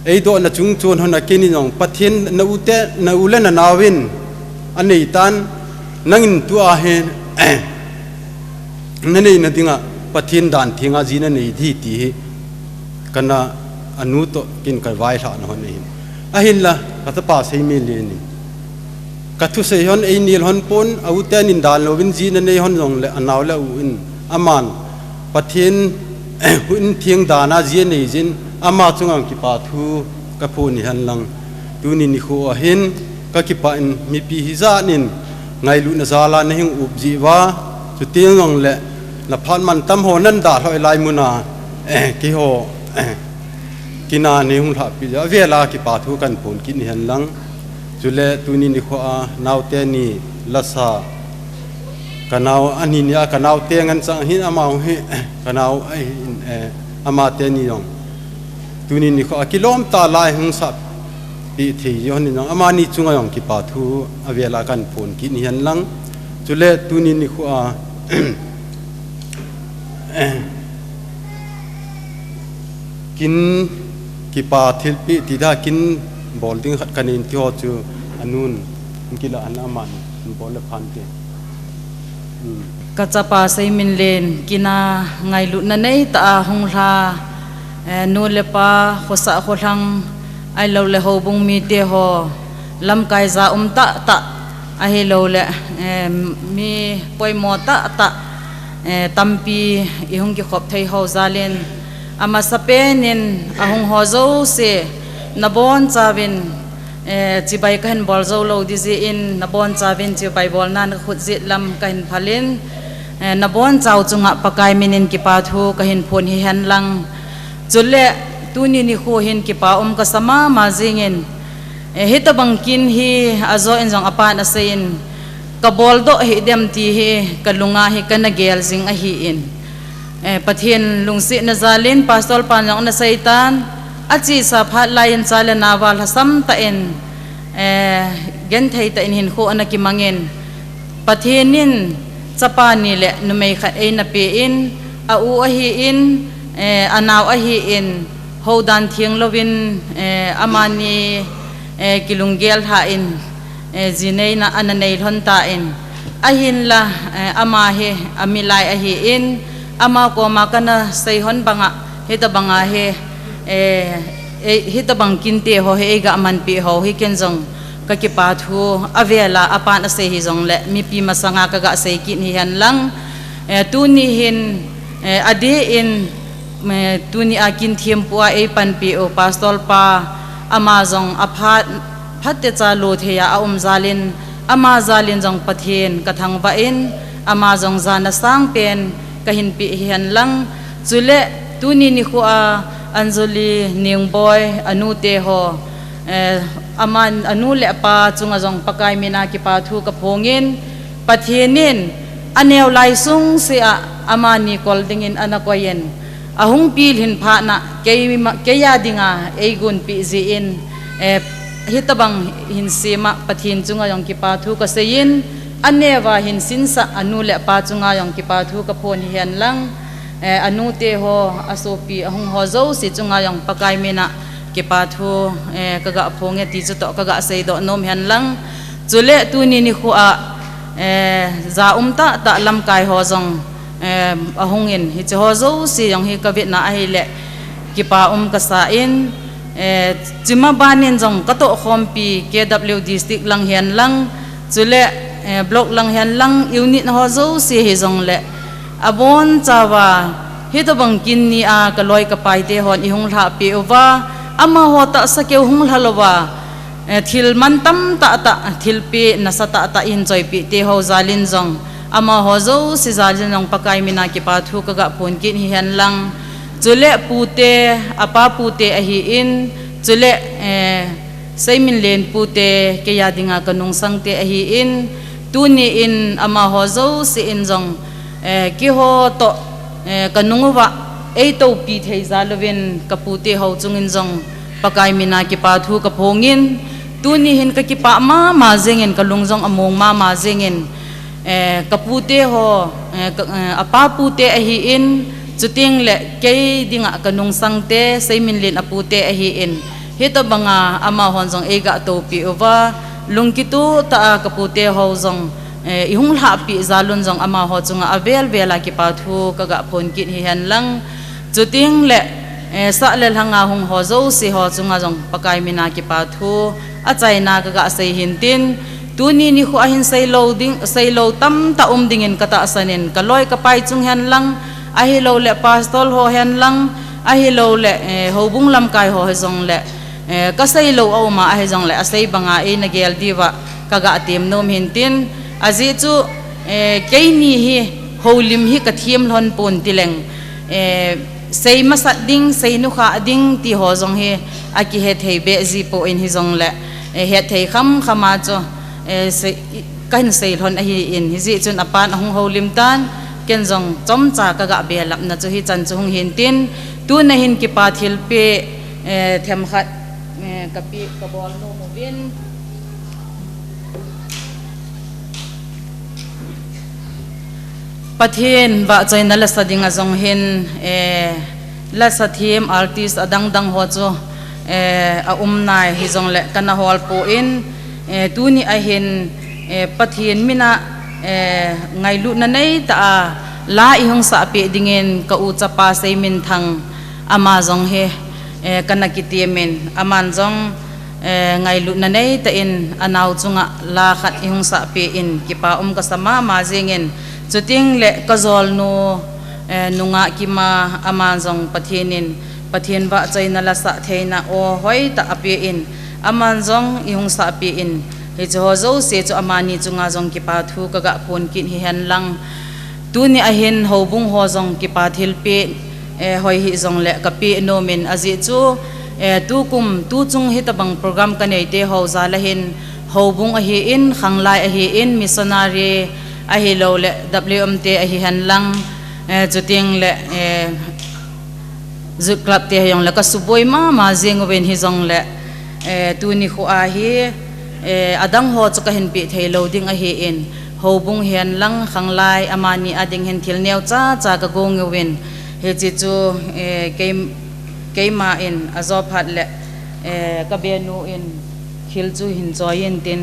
ei do na chung chon hona keni jong pathin na ute na ule na nawin anei tan nangin tu a hen na nei na dinga pathin dan thinga ji na nei thi ti kana anu to kin ka vai tha na hon a hin la ka ta pa sei mi le ni ka thu sei hon ei nil hon pon au te nin dal lovin ji na nei hon jong le anaw la u in aman pathin hun thieng dana ji nei jin ama chungang ki pa thu ka phu ni han lang tu ni kho a hin ka ki pa in mi pi hi za nin ngai lu na zala na hing up ji wa chu tiang ngong le na phan man tam ho nan da hloi lai muna ki ho kina ni hung tha pi ja vela ki pa thu kan phun ki ni han lang chule tu ni kho a naw te ni lasa kanau ani ni a kanau te ngan chang hin amau hi kanau ai ama te ni yong tu ni kho a kilom ta lai hung sa pi thi yon ni nong ama ni chunga yong ki pa thu avela kan phun ki ni han lang chule tu ni kho a kin ki pa thil pi ti da kin bolding khat kanin ti ho chu anun ki la an aman bol le phan te ka chapa sei min len kina ngai lu na nei ta hong la nu le pa khosa kholang ai lo le ho bung mi te ho lam kai za ta a he lo le mi poi mo ta tampi i hong ki khop thei ho zalen ama sapenin ahong ho zo se nabon chawin chi bai kan bol zo lo di ji in nabon chawin chi bai bol nan khut ji lam kan phalin nabon chaw chunga pakai minin ki pa thu ka hin phon hi han lang chule tuni ni kho hin ki pa ka sama ma jingin hita bangkin hi azo en jong apa na sein ka bol do hi dem ti hi ka lunga hi kana gel jing a hi in pathin lungsi na zalin pastor panjang na saitan achi sa phat lain chala nawal hasam ta en gen thei ta in hin kho anaki mangen pathinin chapa ni le numei khat e na pe in a u a hi in anaw a hi in hodan thiang lovin amani kilunggel ha in zinei na ananei thon ta in ahin la ama he amilai a hi in ama ko ma kana sei hon banga heta banga he hita bangkin te ho he ga man pi ho hi ken jong ka ki pa thu avela apa na se hi jong le mi pi masanga ka ga sei ki ni han lang tu ni hin ade in tu ni akin thiem pu a e pan pi o pastor pa ama zong aphat phat te cha lu theya a zalin ama zalin jong pathin ka thang va in ama jong zana sang pen ka hin pi hian lang chule tuni ni khu a anjali ning boy anu te ho aman anu le pa chunga jong pakai mina ki pa thu ka phongin pathinin aneu lai sung se a amani koldingin anakoyen ahung pil hin pha na ke ya dinga eigun pi zi in hitabang hin sema pathin chunga jong ki pa thu ka sein anewa hin sinsa anu le pa chunga jong ki pa thu ka phon hian lang anu te ho asopi ahung ho zo si chunga yang pakai mina ke pa thu kaga phonge ti chu to kaga sei do nom han lang chule tu ni ni khu a za ta lam kai ho zong ahung in hi chu ho zo si yang hi ka vet na ai le ki pa ka sa in chima banin jong ka to khompi KW district lang hian lang chule block lang hian lang unit ho zo si hi jong le abon chawa hitabang kinni a kaloi ka paite hon ihung tha pe owa ama hota sakeu hung halowa thil mantam ta thil pe nasata ta enjoy pi te ho zalin jong ama hozo si zalin jong pakai mina ki pa thu kaga phon kin hi han lang chule pute apa pute a hi in chule saimin len pute ke ya dinga kanung sangte a hi in tuni in ama hozo si in jong ki ho to kanungwa ei to pi thei zalwen kapute ho chungin jong pakai mina ki pa thu ka phongin tuni hin ka ki pa ma zengin kalung jong among ma zengin kapute ho apa pute a hi in chuting le ke dinga kanung sangte saimin len apute a hi in hito banga ama hon jong ega to pi over lungkitu ta kapute ho jong ihung la pi zalun jong ama ho chunga avel vela ki pa thu kaga phon kin hi han lang chuting le sa le hanga hung ho zo si ho chunga jong pakai mina ki pa thu a chaina kaga sei hin tin tuni ni khu ahin sei lo tam ta dingin kata asanin kaloi ka pai chung han lang a hi lo le pastol ho han lang a hi lo le hobung lam kai ho jong le ka sei lo au ma a hi jong le a sei banga e na gel diwa kaga tem nom hin tin azi chu keini hi holim hi kathiam lon pon tileng sei masat ding sei nu kha ding ti ho jong he aki he thei be ji po in hi jong le he thei khama cho sei kan sei lon a hi in hi ji chun apan hong holim tan ken jong chom cha kaga be lap na chu hi chan chu hong hin tin tu na hin ki pa thil pe them khat kapi kabol no movin pathin ba chaina la sadinga jong hin la sathim artist adang dang ho chu a nai hi jong le kana hol po in tuni a hin pathin mina ngai lu na nei ta la i hong sa pe dingin ka u chapa sei min thang ama jong he kana kitiemen aman jong ngai lu na nei ta in anaw chunga la khat i hong sa pe in kipa ka sama ma jengin chuting le kazol no nunga kima aman jong pathin ba chaina la sa theina o hoi ta ape in aman jong i hong sa pe in he jo zo se chu amani chunga jong ki pa thu kaga phon kin hi han lang tuni a hin hobung ho jong ki pa thil pe hoi hi jong le ka pe no min aji chu tu kum tu chung hi tabang program ka nei te ho za la hin hobung a hi in khanglai a hi in missionary a hi lo le WMT a hi han lang chuting le zu club te yong la ka suboi ma jeng wen hi jong le tuni khu a hi adang ho chu ka hin pi thei lo ding a hi in hobung hian lang khanglai amani ading hen thil neu cha ka gong wen he chi chu keima in azop hat le ka benu in khil chu hin join tin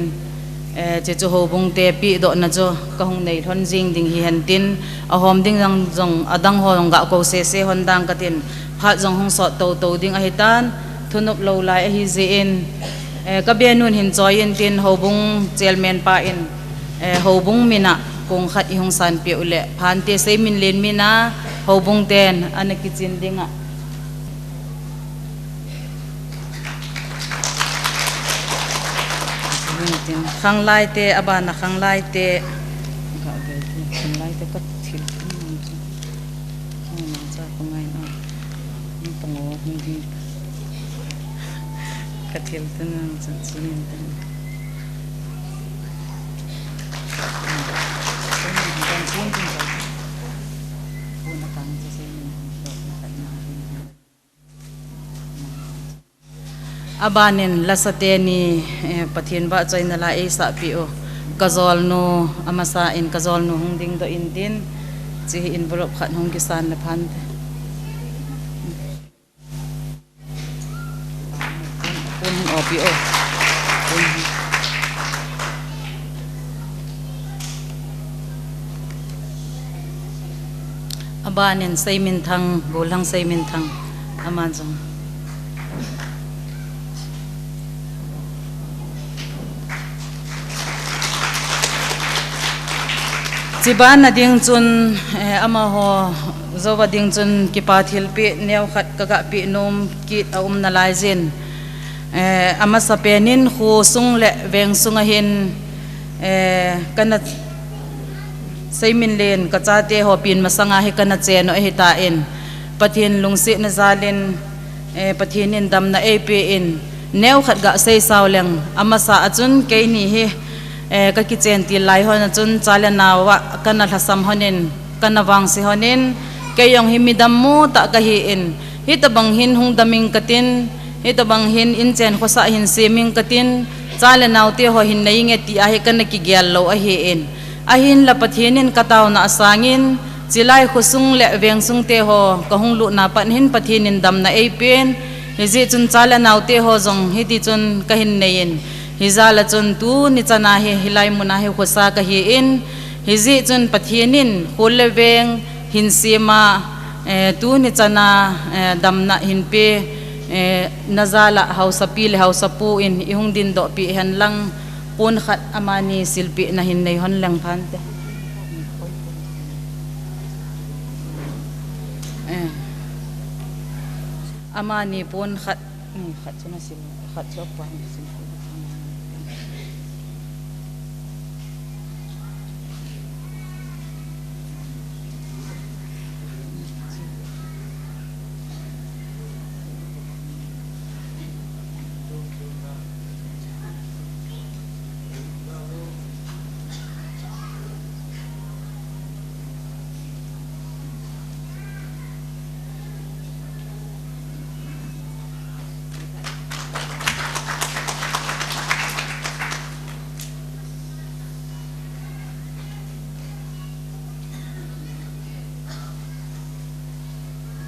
che chu hobung te pi do na chu ka hung nei thon jing ding hi han tin a hom ding jong adang ho ga ko se hon dang ka tin pha jong hong so to ding a hi tan thunop lo lai a hi je in ka benun hin join tin hobung chairman pa in hobung mina kong khat i hong san pe ule phan te sei min len mina hobung ten anaki chin dinga ข้างไล่เตะอบานข้างไล่เตะก็เกิดข้างไล่เตะก็ทิ้งมันจะคงไงเนาะมันต้องงอมันดีก็ทิ้งตัวนั้นจะชิ้นนึงabanin lasateni pathin ba chaina la e sa pi o kazol no amasa in kazol no hungding do indin chi envelope khat hung kisan na phan pun o pi o abanin saimin thang golang saimin thang amanjong Ciban na ding chun ama ho zowa ding chun kipathil pi neu khat kaga pi nom ki na laizin ama sapenin khu sung le veng sunga hin kana saimin len ka chate ho pin masanga he kana chen o hita in pathin lungsi na zalin pathinin dam na ap in neu khat ga sei sawleng ama sa achun ke ni hi ka kitchen ti lai hon chun chalana wa kana thasam honin kana wangsi honin kayong himidam mo ta ka hi in hitabang hin hung daming katin hitabang hin inchen khosa hin seming katin chalana te ho hin nei nge ti a he kana ki gyal lo a hi in ahin la pathinin kataw na asangin chilai khusung le veng sung te ho ka hung lu na pan hin pathinin dam na ei pen hiji chun chalana te ho jong hiti chun ka hin nein hizala chun tu ni chana he hilai muna he khosa ka hi in hiji chun pathinin hulweng hin sima tu ni chana damna hin pe nazala hausa pil hausa pu in ihung din do pi han lang pun khat amani silpi na hin nei hon lang phante amani pun khat ni khat chuna sil khat chop pa sil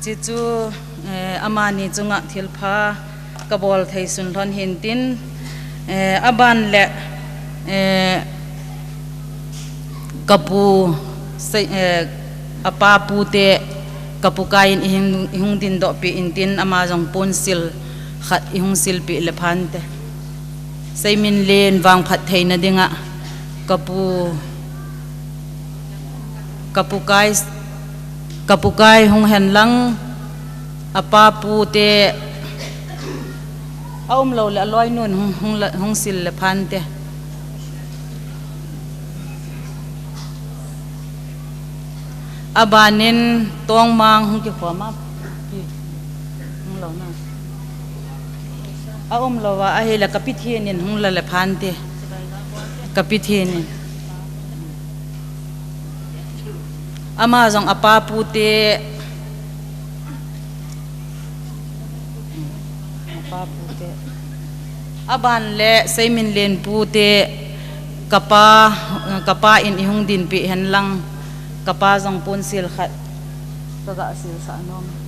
chichu amani chunga thilpha kabol thei sun thon hintin aban le kapu apa pute kapukain ihung din do pi intin amajong punsil khat ihung silpi le phante saimin len wang phat theina dinga kapukai hung hen lang apa pute aum lo la loi nun hung sil le phante abanin tong mang hung ki khoma hung lo na aum lo wa ahila kapithinin hung la le phante kapithinin ama jong apa pute aban le saimin len pute kapa in ihung din pi hen lang kapa jong pun sil khat taga sil sa anom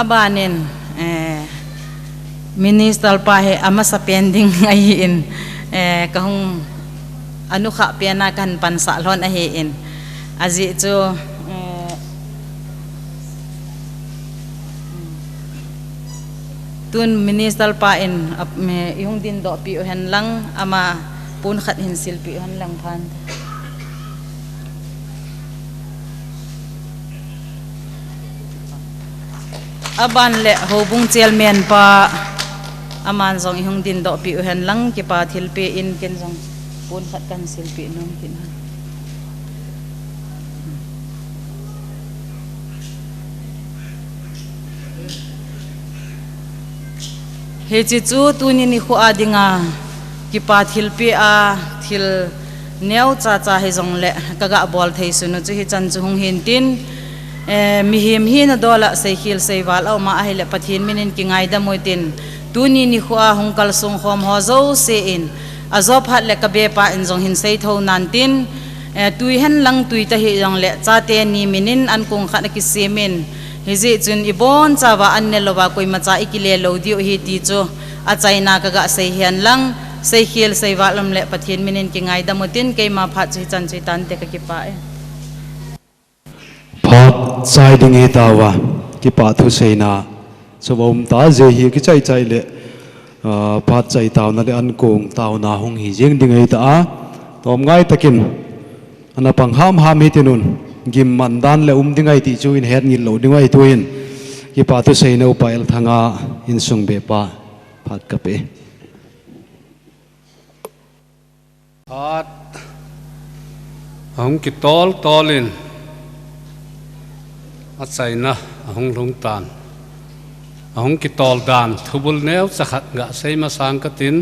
abanin minister pa he ama sa pending ngayin kahung anu kha piana kan pan sa lon a he in azi chu tun minister pa in yung din do pi hen lang ama pun khat hin sil pi hen lang phan aban le hobung chairman pa aman zong yung din do pi hen lang ki pa thil pe in ken zong pun khat kan sil pi nom kin he chi chu tu ni khu adinga ki pa thil pe a thil neu cha cha he zong le kaga bol thei sunu chu hi chan chu hung hin tin mi him hi na dola sei khil sei wal au ma ahile pathin minin ki ngai da moitin tu ni khu a hung kal sung khom ho zo se in azop hat le ka be pa in zong hin sei tho nan tin tui hen lang tui ta hi jong le cha te ni minin an kung kha na ki semen hizi chun ibon chawa anne lowa koi macha ikile lo dio hi ti chu a chaina kaga sei hian lang sei khil sei walam le pathin minin ki ngai da motin ke ma pha chi chan chi tan te ka ki pa e phat chai ding hi tawa ki pa thu seina chawom ta je hi ki chai chai le phat chai taw na le an kong taw na hung hi jeng ding ei ta tom ngai takin ana pang ham ham hi tinun gim mandan le dingai ti chu in het ngil lo dingai tu in ki pa tu sei no pa el thanga in sung be pa phat ka pe at hong ki tolin at saina hong lung tan hong ki tol dan thubul neu sakhat nga sei ma sang ka tin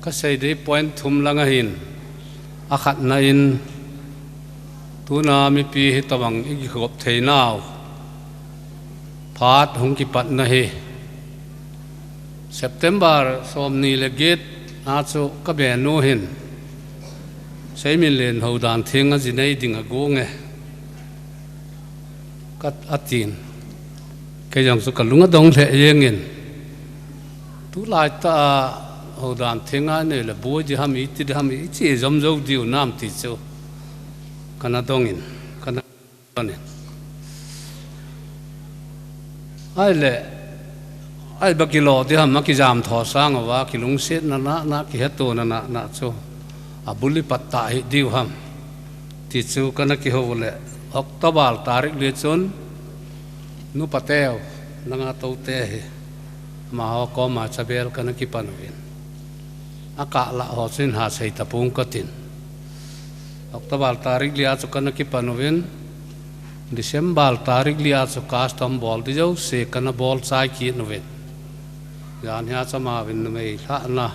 ka sei de point thum langa hin akhat na in tuna mi pi hi tawang igi khop theinaw phat hong ki pat na hi September som ni le git a chu ka be no hin sei min len ho dan thinga jinei ding a go nge kat atin ke jang su kalunga dong the yengin tu lai ta ho dan thinga ne le bo ji ham i ti ham i chi zom zo diu nam ti chu kana dongin kana ne ai le ai ba kilo ti ham ma ki jam tho sang wa ki lung set na ki heto na chu abuli patta hi diu ham ti chu kana ki ho le October tarik le chon nu patel nanga to te hi ma ho ko ma chabel kana ki panuin aka la ho sin ha sei tapung katin October tarik lia chu kana ki panuin December tarik lia chu custom ball di jo se kana ball chai ki nuin yan ya chama win mei tha na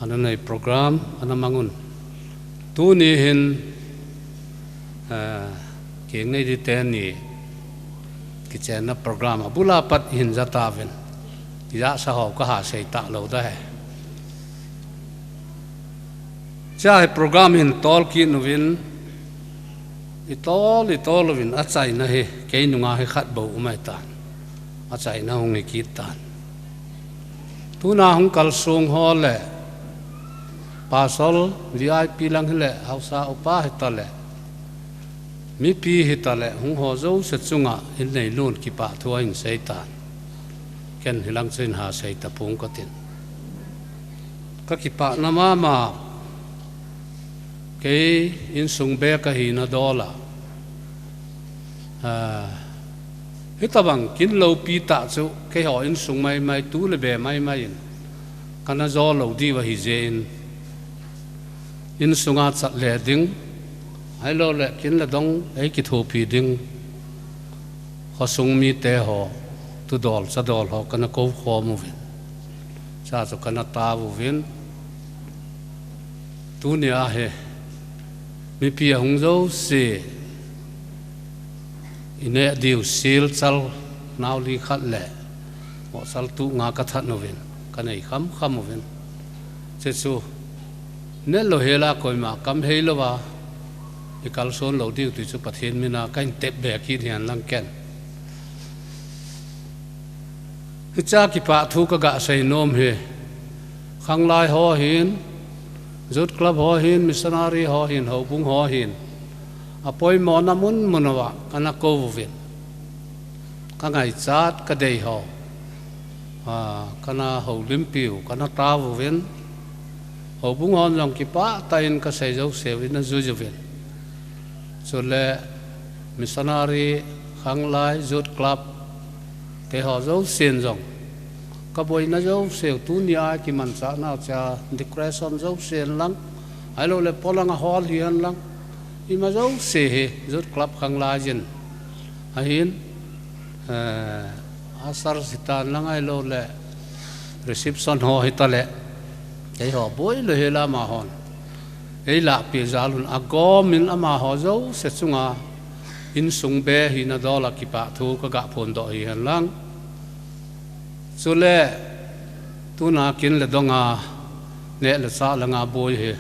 ana nei program ana mangun tu ni hin kieng nei di ten ni ki chen na program bula pat hin zata ven ya sa ho ka ha sei ta lo da hai cha program in tol ki nuin i tol win a chai na he ke nunga he khat bo umai ta a chai na hong ki tan tu na hong kal sung ho le pasol VIP lang le hausa upa he ta le mi pi hi ta le hong ho zo se chunga in nei lun ki pa thua in sei tan ken hilang chen ha sei ta pung ka tin ka ki pa na ma ke in sung be ka hi na dola hi ta bang kin lo pi ta chu ke ho in sung mai tu le be mai in kana zo lo di wa hi je in sunga chat le ding ai lo le kin la dong ai ki tho pi ding ho sung mi te ho tu dol sa dol ho kana ko kho mu vin cha chu kana ta vu vin tu ni a he mi pi hong zo se ine diu sil chal naw li khat le mo sal tu nga ka that no vin kana i kham mu vin che chu ne lo hela koi ma kam hei lo wa i kal son lo diu tu chu pathin mina kain tep be ki hian lang ken cha ki pa thu ka ga sei nom he khang lai ho hin Youth club ho hin missionary ho hin ho bung ho hin apoi mo namun munawa kana kovin ka ngai chat ka dei ho kana ho limpiu kana travin ho bung hon long ki pa tain ka sei jo sevin na zu juvin so le missionary khang lai youth club ke ho zo sin jong ka boi na zo sel tu nia ki man sa na cha decoration zo sen lang ai lo le polang hall hian lang i ma zo se he youth club khang lai jin a hin asar sitan lang ai lo le reception ho hitale ei ho boi le hela ma hon ei la pi zalun agom min ama ho zo se chunga in sung be hi na dola ki pa thu ka ga phon do hi han lang sule tu na kin le donga ne le sa la nga boi he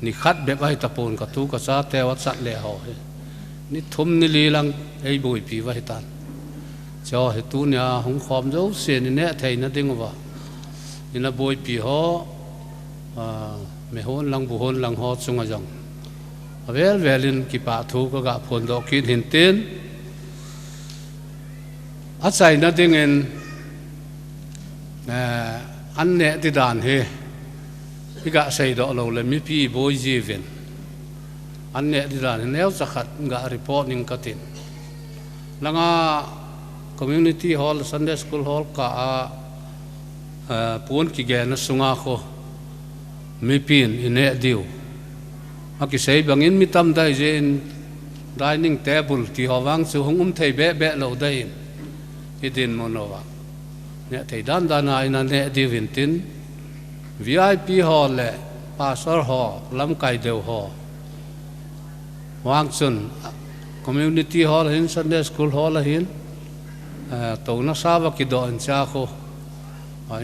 ni khat be bai ta pon ka tu ka sa te wat sat le ho he ni thum ni li lang ei boi pi wa hitan cho he tu nya hong khom zo se ni ne thei na ding wa ina boi pi ho me hon lang bu hon lang ho chunga jong avel velin ki pa thu ka ga phon do kin hin tin a chai na ding en an ne ti dan he i ga sei do lo le mi pi boi ji ven an ne ti dan neu zakhat ga report ning katin langa community hall Sunday school hall ka pun ki ge na sunga kho mi pin ine diu aki sei bangin mi tam dai je in dining table ti hawang chu hungum thei be be lo dai idin monowa ne thei dan dana ina ne divin tin VIP hall le pastor hall lam kai deu hall wang chun community hall hin Sunday school hall hin to na sawa ki do an cha kho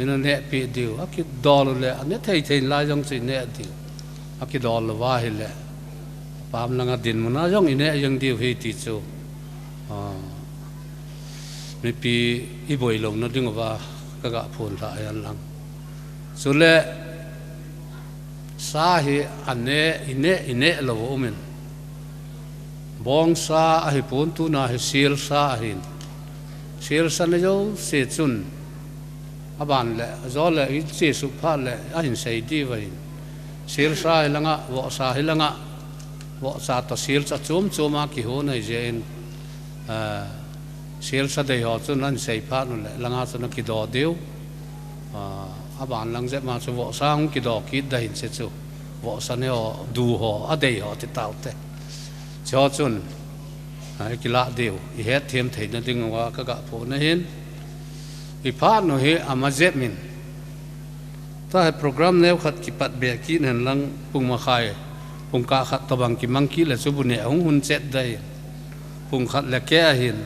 ina ne pi diu aki dol le ne thei thei la jong chi ne diu aki dol wa hi le pam langa din mona jong ine yang diu hi ti chu mi pi i boi lo na ding wa ka ga phun ra yan lang so le sa hi ane ine lo umen bong sa a hi pun tu na hi sil sa hin sil sa ne jo se chun aban le zo le i che su pha le a hin sei di wa hin sil sa hi langa wo sa hi langa wo sa to sil sa chum chuma ki ho nei je in sil sa dei ho chun an sei pha nu le langa chun ki do deu aban lang je ma chu wo sang ki do ki da hin se chu wo sa ne ho du ho a dei ho ti tau te cho chun ai ki la deu i het them thei na ding wa ka ga pho na hin i pha no he ama je min ta program ne khat ki pat be ki nen lang pung ma khai pung ka khat tabang ki mang ki le chu bu ne hung hun chet dai pung khat le ke a hin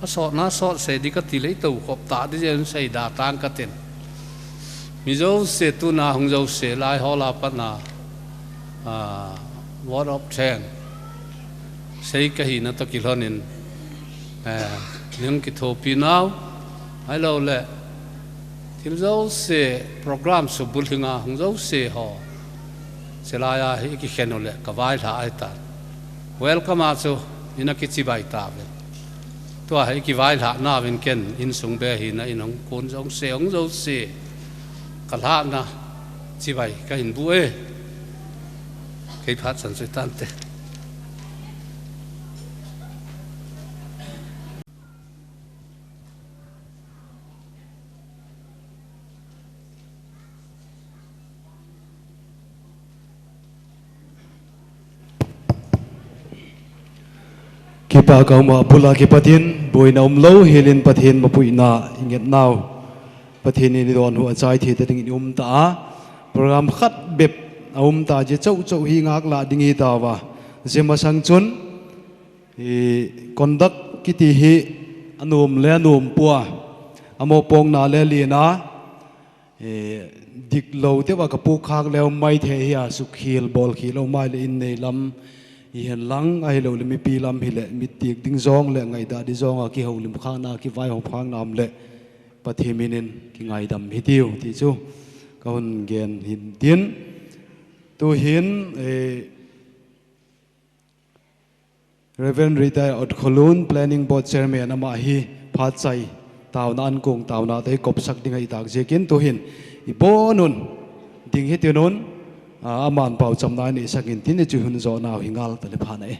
a so na so se di ka ti le to khop ta di je sei da tang ka ten mi zo se tu na hung zo se lai ho la pat na word of thank sei ka hi na to ki lonin ning ki tho pi now hello le til zo se program su bulhinga hung zo se ho se la ya hi ki kheno le ka vai tha ai ta welcome a chu ina ki chi bai ta ve to hi ki vai tha na ven ken in sung be hi na inong kun jong se ong zo se ka la na chi bai ka hin bu e ke phat san se tan te kipa kauma pula ki pathin boina umlo helin pathin mapuina inget naw pathin ni don hu achai thi te ding ta program khat bep ta je chau chau hi ngak la dingi ta wa jema sang chun i kondak ki ti hi anum le anum puwa amo pong na le li na dik lo te wa ka pu khak le mai the hi a su khil bol khilo mai le in nei lam hiền lăng ai lâu lên mi pi lam hi lệ mi tiệc ding zong lệ ngày đã đi zong à ki hậu lim khang na ki vai hậu phang nam lệ pathe minin ki ngày đầm hi tiêu thì chú con gen hin tiến tu hin Reverend Rita Odkolun Planning Board Chairman ama hi phat chai tawna an kung tawna te kop sak dinga itak jekin tu hin ibonun ding hi tinun aman pau chamna ni sakin tin chu hun zo naw hingal tale phana e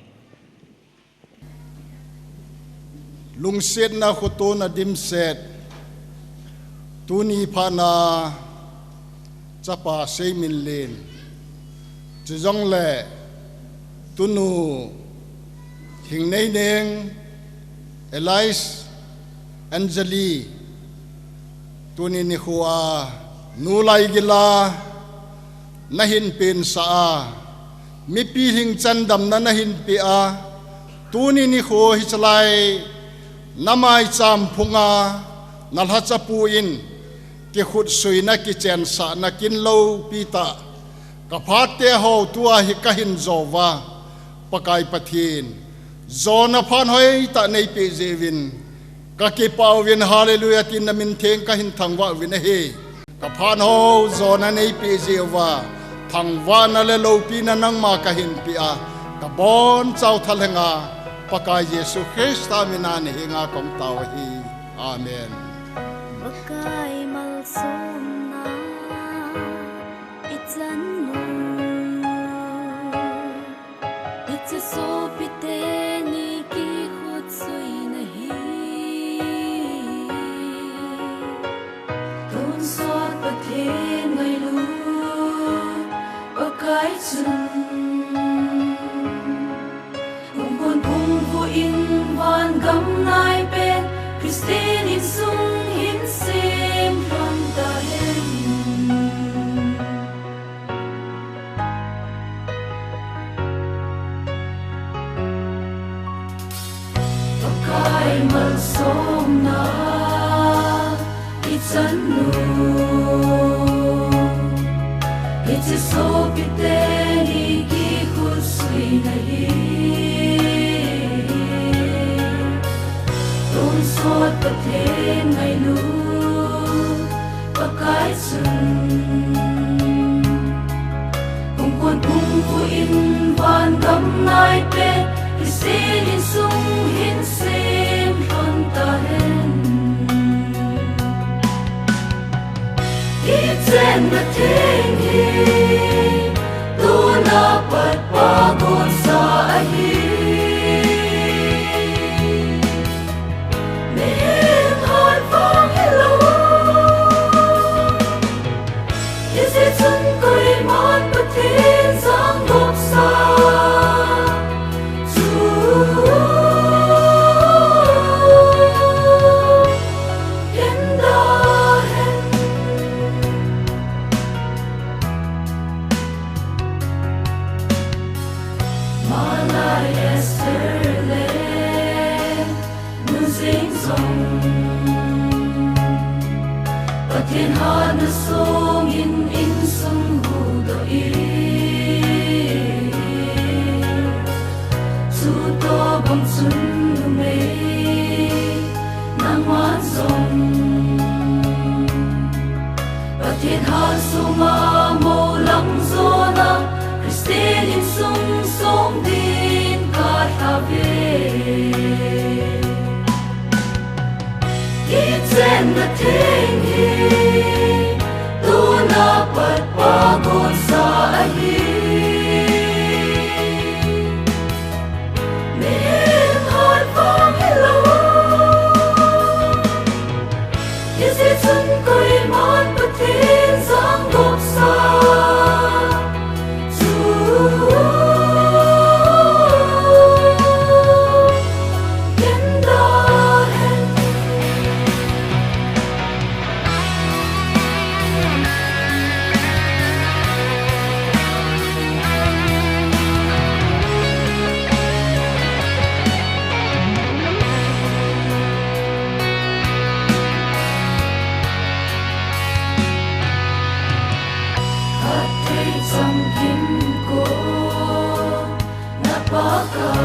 lungset na khuto na dim set tuni phana chapa seimin len chizong le tunu hingnei neng Elise Anjali tuni ni huwa nulai gila nahin pin sa mi pi hing chandam na nahin pi a tuni ni ho hi chalai namai cham phunga nalha puin ki khut suina ki chen sa na kin lo pita ka phate ho tua hi ka hin zowa pakai pathin zona phan hoi ta nei pe jevin ka ki pawin hallelujah tin na min theng ka hin thangwa win he ka phan ho zona nei pe jewa thangwa na le lo pi na nang ma ka hin pi a ka bon chau thalenga pakai Yesu Krista minani hinga kong tau hi amen Bakai malsona itsan mo itse so pite ni ki khut sui nahi ton sot pathen mai lu bakai chun Ungkon pungvo in van gam nai pen Christine in sung hin sim from the hen Pakai mal som na itsan nu It's a so piteni ki khusui nahi Tôn sot pathen ngai lu pakai sun Ungkon pungvu in van gam nai pe Christine in sung hin sim from the hen Itsen na theng hi tu na pat pagon sa ahi Mehim han fang hello Is it sun koi man pathen sang gop sa Thiên hạ na song in sung hu do I Su to bang sun lu me nang wan song Và thiên hạ sung a mo lang zona Christine in sung song din ka ta ve Itsen na theng hi tu na pat pagon sa ahi Mehim han fang hello Is it sun koi man pathen sang gop sa Pakai